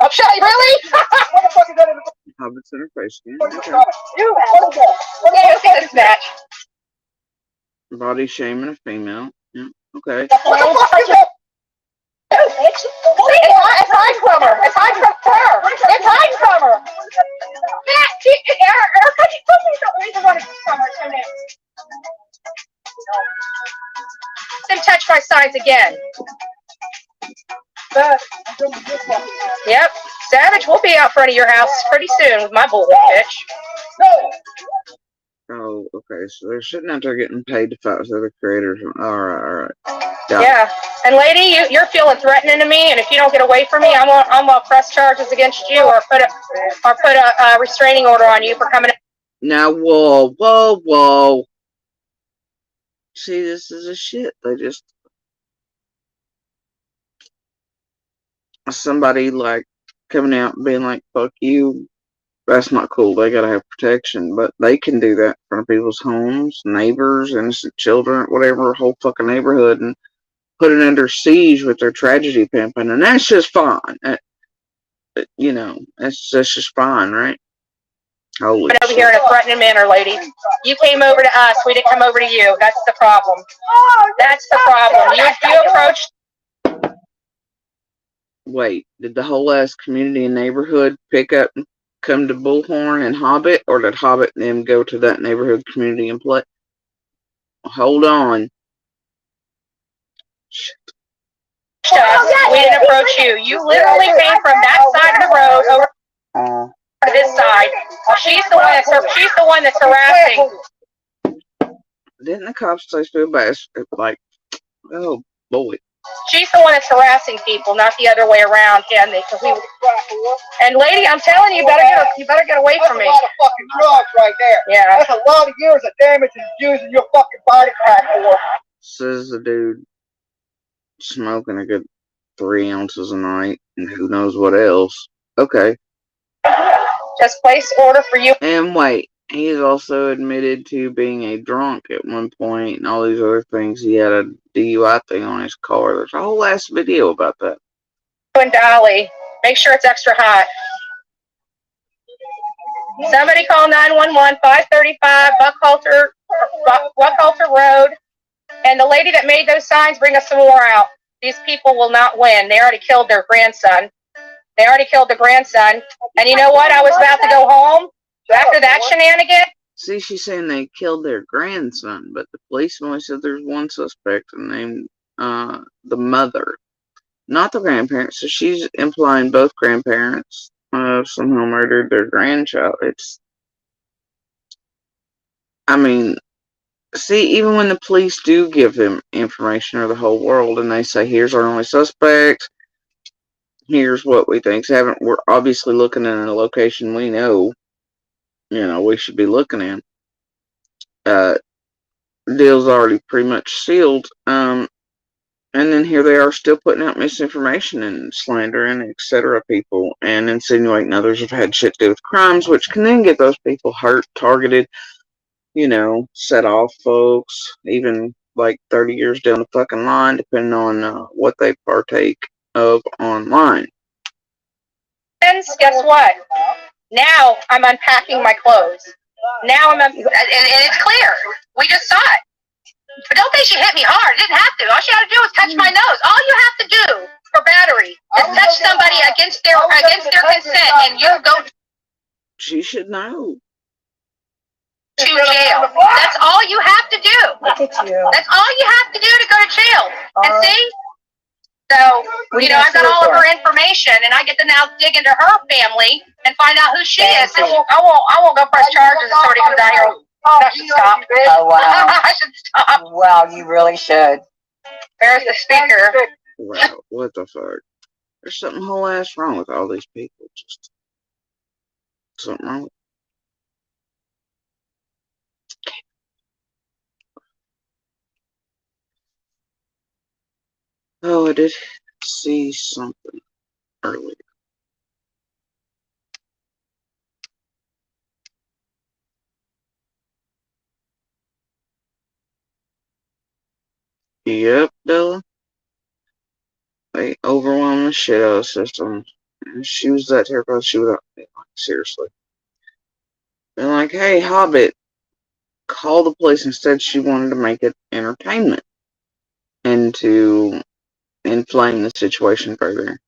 Oh, Shelly, really? What the fuck is that in the Hobbits in her face again. You have okay, let's get this match. Body shaming a female. Yeah, okay. What the fuck is that? It's hiding from her. It's hiding from her. It's hiding from her. Erica, she told me something. Reason running from her. Then touch my signs again. Yep. Savage will be out front of your house pretty soon with my bullet, bitch. Oh, okay. So they're sitting out there getting paid to fight with other creators. Alright. Yeah. And lady, you're feeling threatening to me, and if you don't get away from me, I'm gonna press charges against you or put a restraining order on you for coming. Now, whoa. See, this is a shit. They just somebody like coming out and being like, fuck you. That's not cool. They gotta have protection. But they can do that in front of people's homes, neighbors, innocent children, whatever, whole fucking neighborhood, and put it under siege with their tragedy pimping. And that's just fine. You know, that's just fine, right? Holy over here in a threatening manner, lady. You came over to us. We didn't come over to you. That's the problem. That's the problem. You approached. Wait, did the whole ass community and neighborhood pick up and come to Bullhorn and Hobbit, or did Hobbit and them go to that neighborhood community and play? Hold on. Shit. We didn't approach you. You literally came from that side of the road over to this side. She's the one that's harassing. Didn't the cops say feel bad? Like, oh boy. She's the one that's harassing people, not the other way around, can they? And lady, I'm telling you, you better get away from me. That's a lot of fucking drugs right there. Yeah. That's a lot of years of damage and using your fucking body crack for. Says the dude smoking a good 3 ounces a night and who knows what else. Okay. Just place order for you. And wait, he's also admitted to being a drunk at one point and all these other things. He had a DUI thing on his car. There's a whole ass video about that. And Dolly, make sure it's extra hot. Somebody call 911, 535 Buckhalter Road. And the lady that made those signs, bring us some more out. These people will not win. They already killed their grandson. And you know what? I was about to go home after that shenanigan. See, she's saying they killed their grandson, but the police only said there's one suspect named the mother, not the grandparents. So she's implying both grandparents somehow murdered their grandchild. See, even when the police do give them information or the whole world and they say, here's our only suspect, here's what we think's happened, we're obviously looking in a location we know, we should be looking in. Deal's already pretty much sealed. And then here they are still putting out misinformation and slandering, etc. people and insinuating others have had shit to do with crimes, which can then get those people hurt, targeted, set off folks, even like 30 years down the fucking line, depending on what they partake of online. Guess what? Now I'm unpacking my clothes. And it's clear. We just saw it. But don't think she hit me hard. Didn't have to. All she had to do was touch my nose. All you have to do for battery is touch somebody against their consent, and you go She should know. to jail. That's all you have to do. Look at you. That's all you have to do to go to jail. And see? So, What are you you know, gonna I've got sue all her of for? her information, and I get to now dig into her family and find out who she is. Thank you. I won't go press charges if somebody comes out here. I should stop. Oh, wow. I should stop. Wow, you really should. There's the speaker. Wow, what the fuck? There's something whole ass wrong with all these people. Just something wrong with Oh, I did see something earlier. Yep, Della. They overwhelmed the shit out of the system. And she was that terrified she would like, seriously. They're like, hey, Hobbit, call the police. Instead, she wanted to make it entertainment and to inflame the situation further.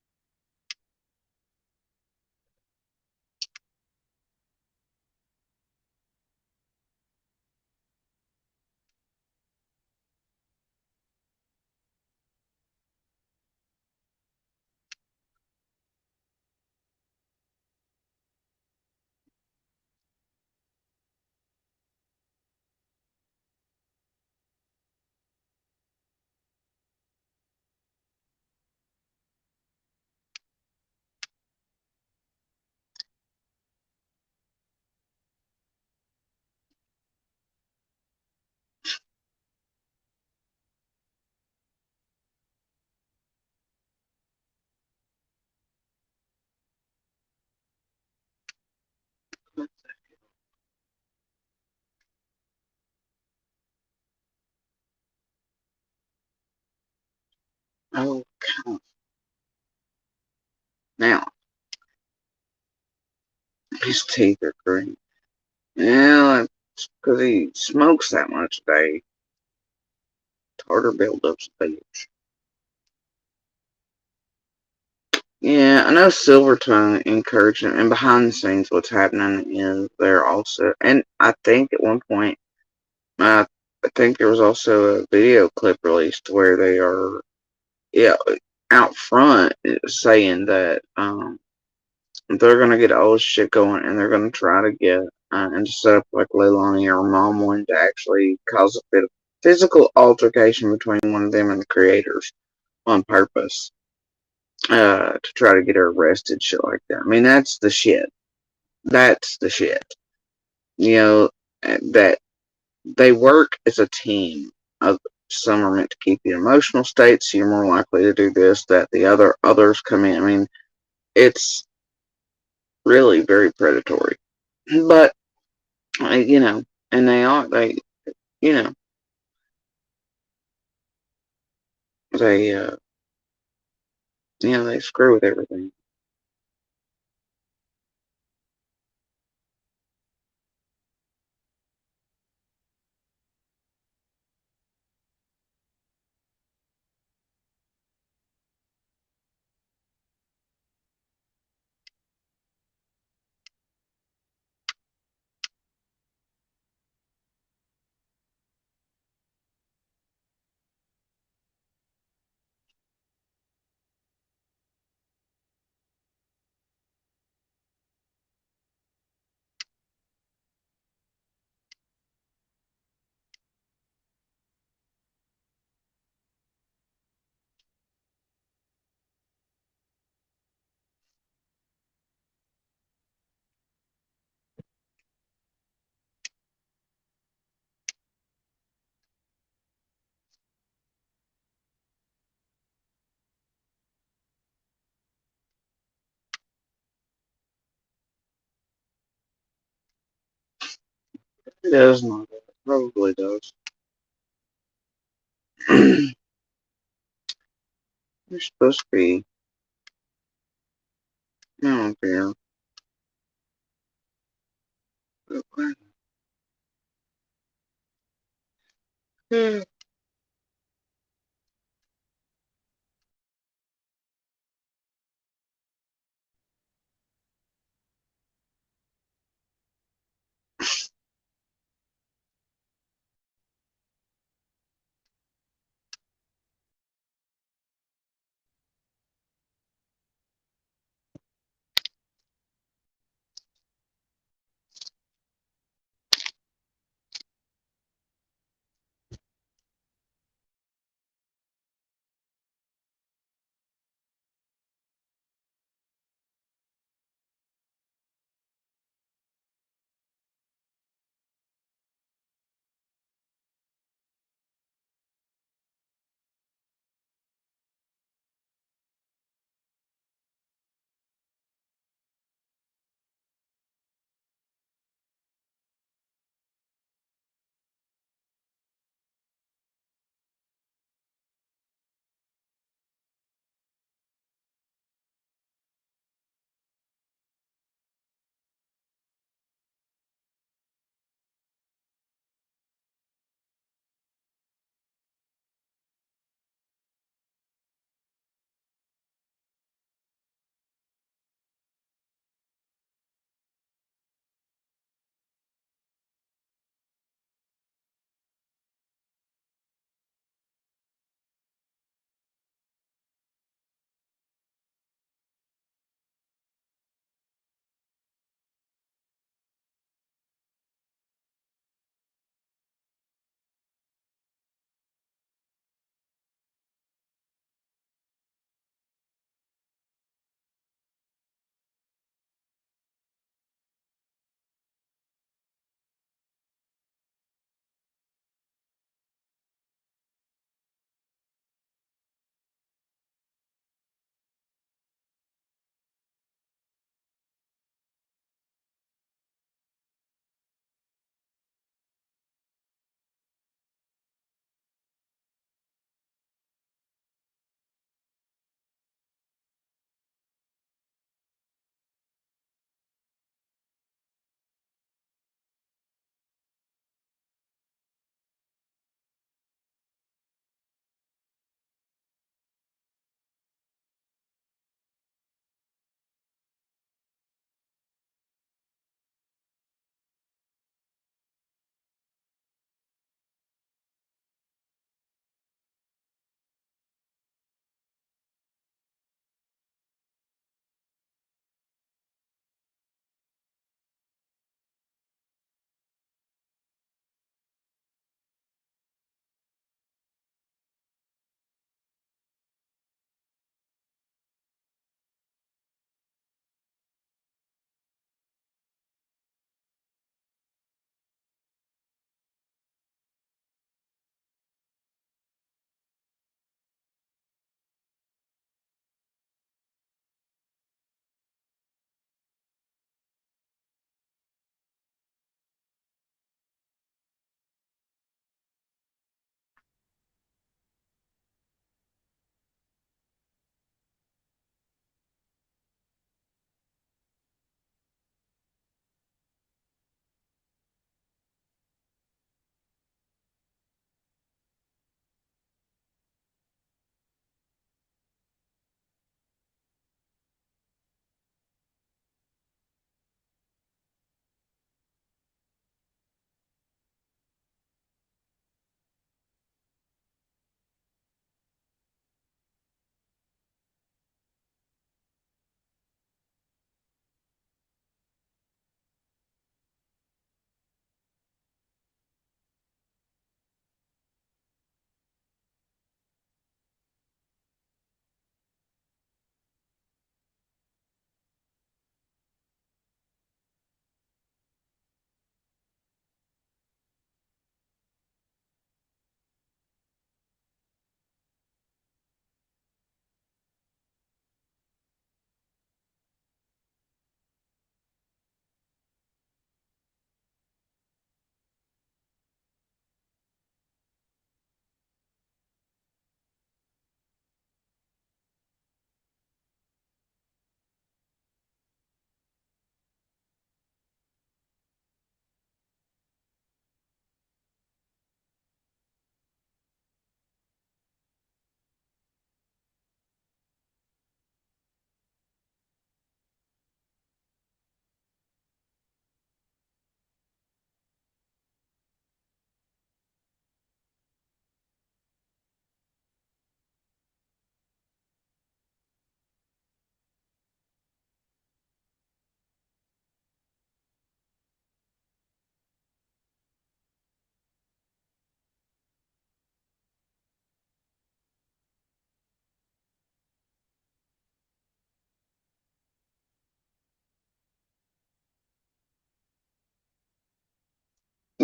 Oh, God. Now, his teeth are green. Yeah, it's because he smokes that much a day. Tartar buildup's a bitch. Yeah, I know Silvertongue encouraged him, and behind the scenes, what's happening is they're also, and I think at one point, I think there was also a video clip released where they are, yeah, out front saying that they're gonna get all this shit going, and they're gonna try to get and to set up like Leilani or Mom one to actually cause a bit of physical altercation between one of them and the creators on purpose. To try to get her arrested, shit like that. I mean, that's the shit. That's the shit. You know, that they work as a team. Some are meant to keep you in emotional states, so you're more likely to do this, that, the others come in. I mean, it's really very predatory. But, you know, and you know, they, they screw with everything. It does not. It probably does. You're supposed to be, I don't care.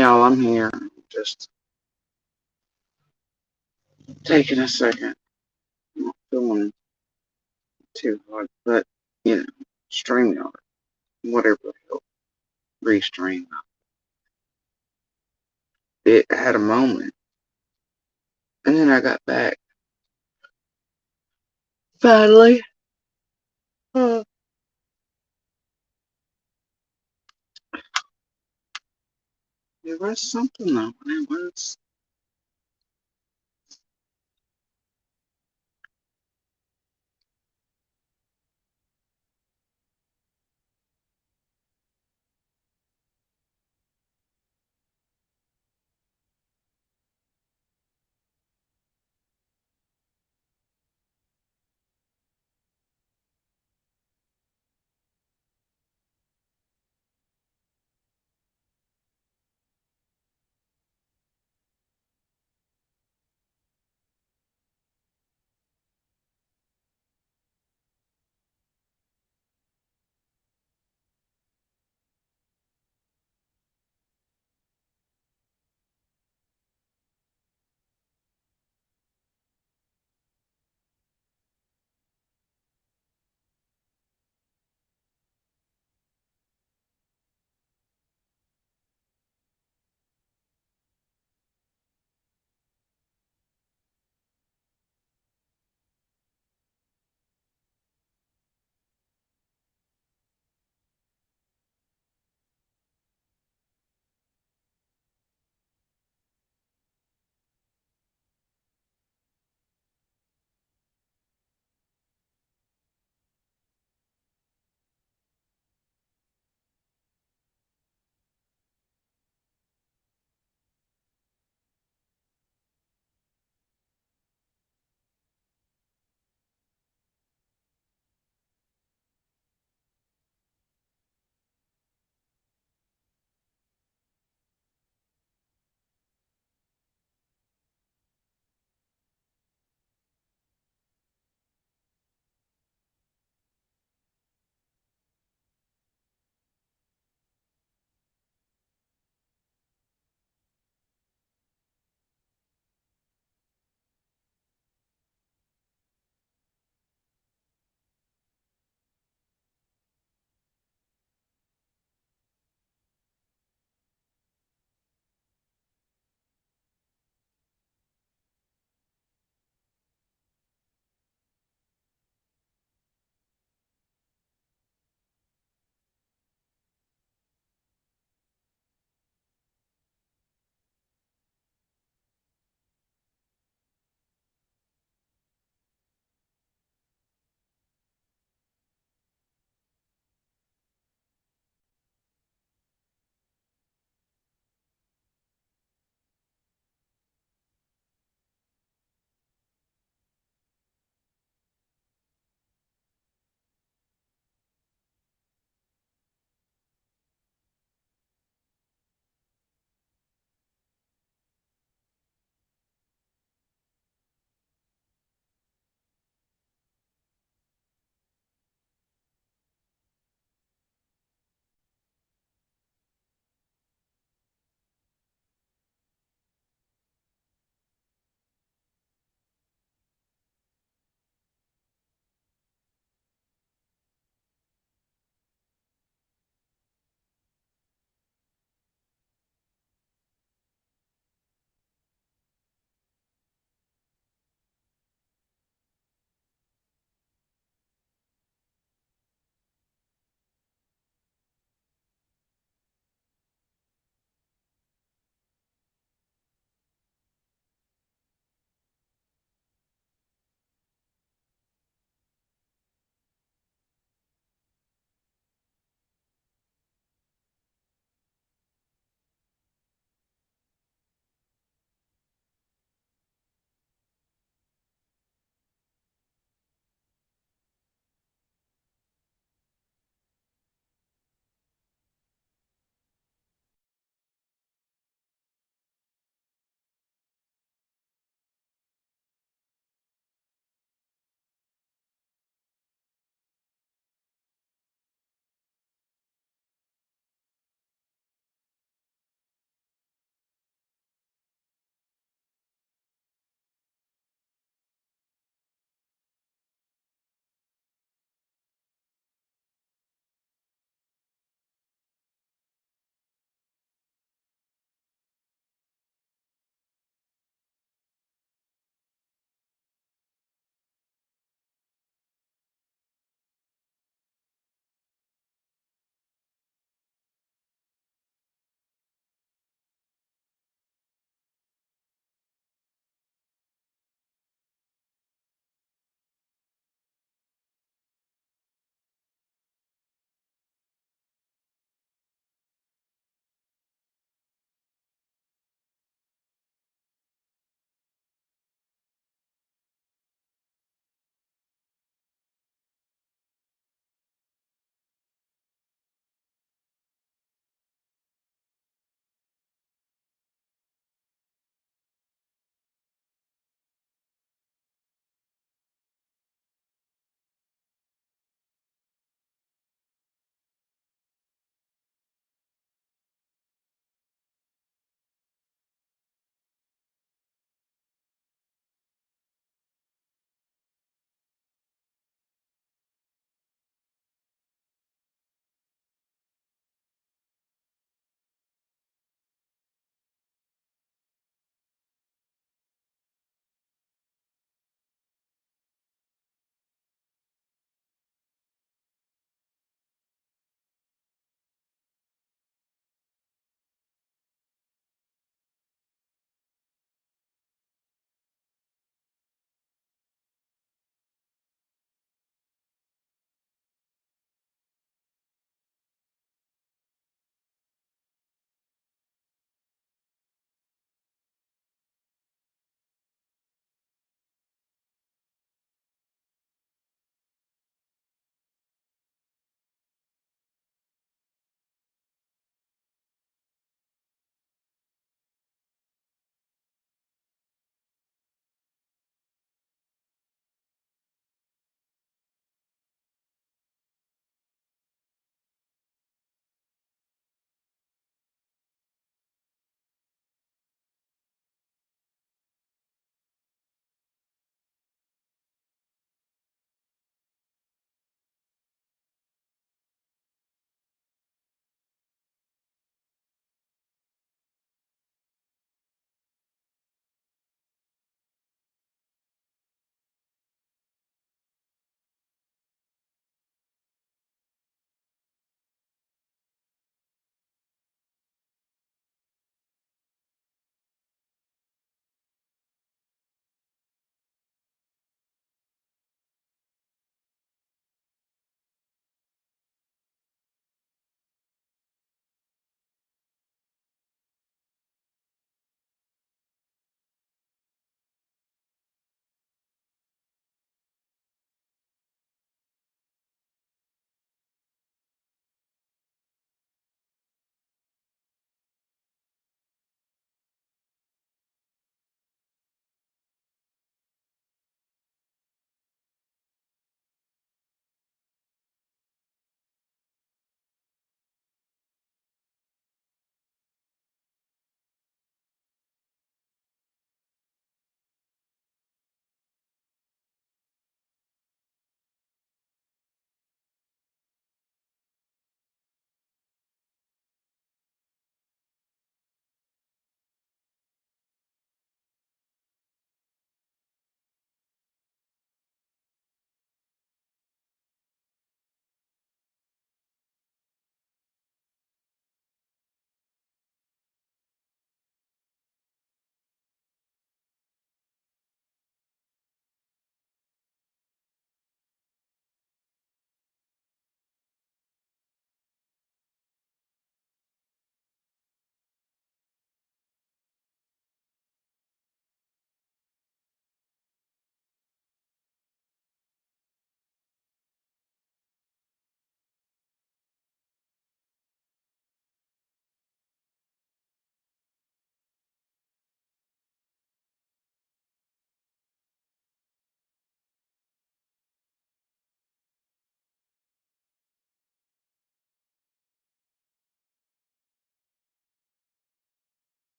Y'all, I'm here. Just taking a second. Not feeling too hot, but, StreamYard, whatever the hell, restream. It had a moment, and then I got back. Finally. There was something though. It was.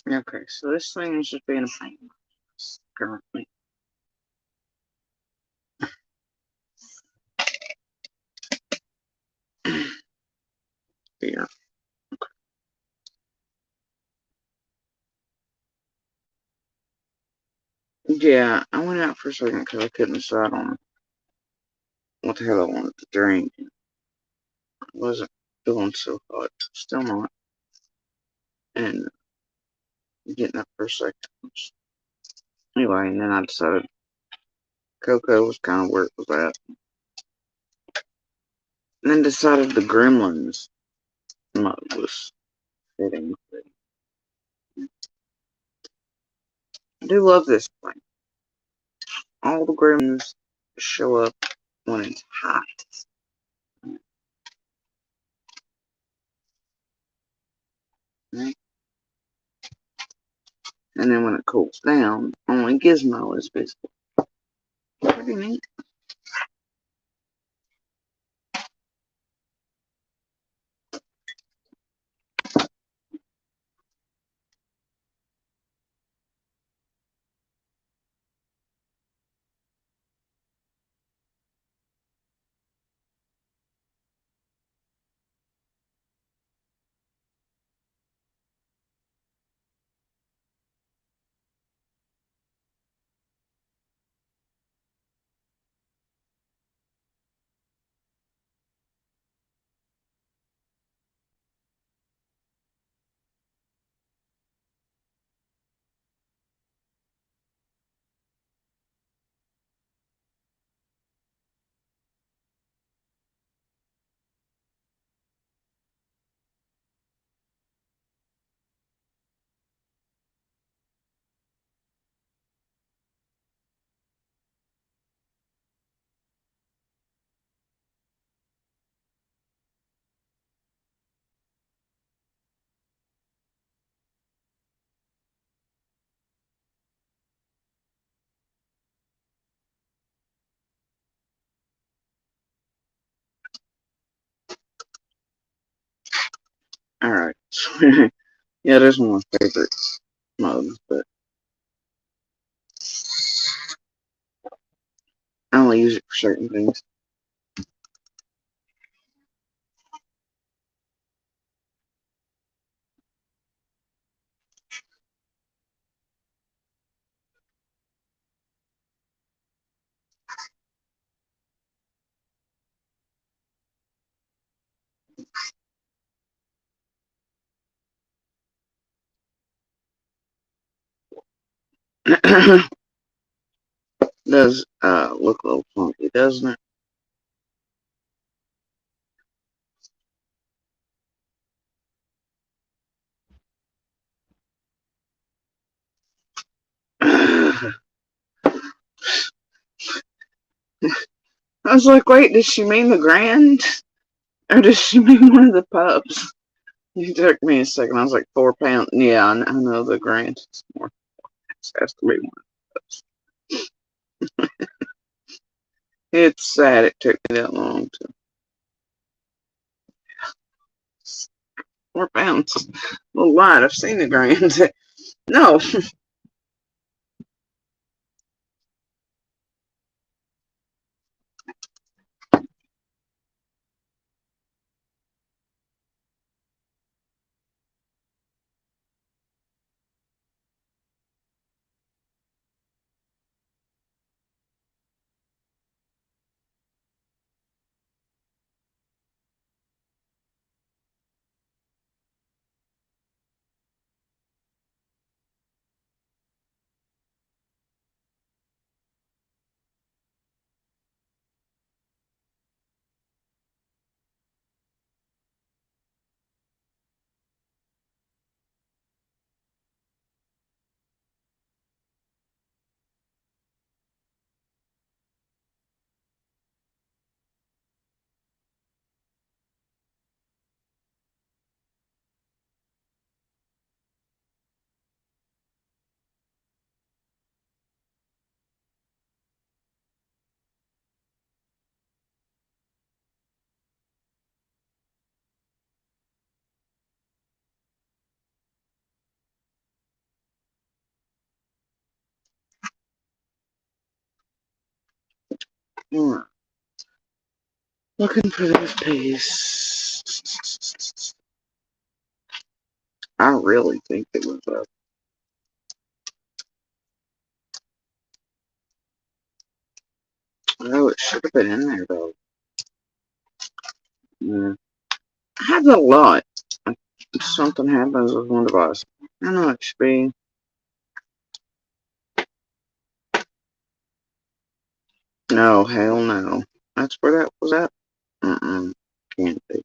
Okay, so this thing is just being a pain currently. Here. Yeah, I went out for a second because I couldn't decide on what the hell I wanted to drink. I wasn't feeling so hot. Still not. And getting up for a second. Anyway, and then I decided Cocoa was kind of where it was at. And then decided the Gremlins mode was fitting. I do love this thing. All the Gremlins show up when it's hot. Right? And then when it cools down, only Gizmo is visible. Pretty neat. Alright. Yeah, this is one of my favorite modes, but I only use it for certain things. Does look a little funky, doesn't it? I was like, wait, does she mean the Grand? Or does she mean one of the pups? It took me a second. I was like, 4 pounds. Yeah, I know the Grand is more. It has to be one. It's sad it took me that long to. 4 pounds. A little light. I've seen the Grand. No. Alright. Looking for this piece. I really think it was up. Oh, it should have been in there though. Yeah. Happens a lot. Something happens with one device. I know it should be. No, hell no. That's where that was at? Can't be.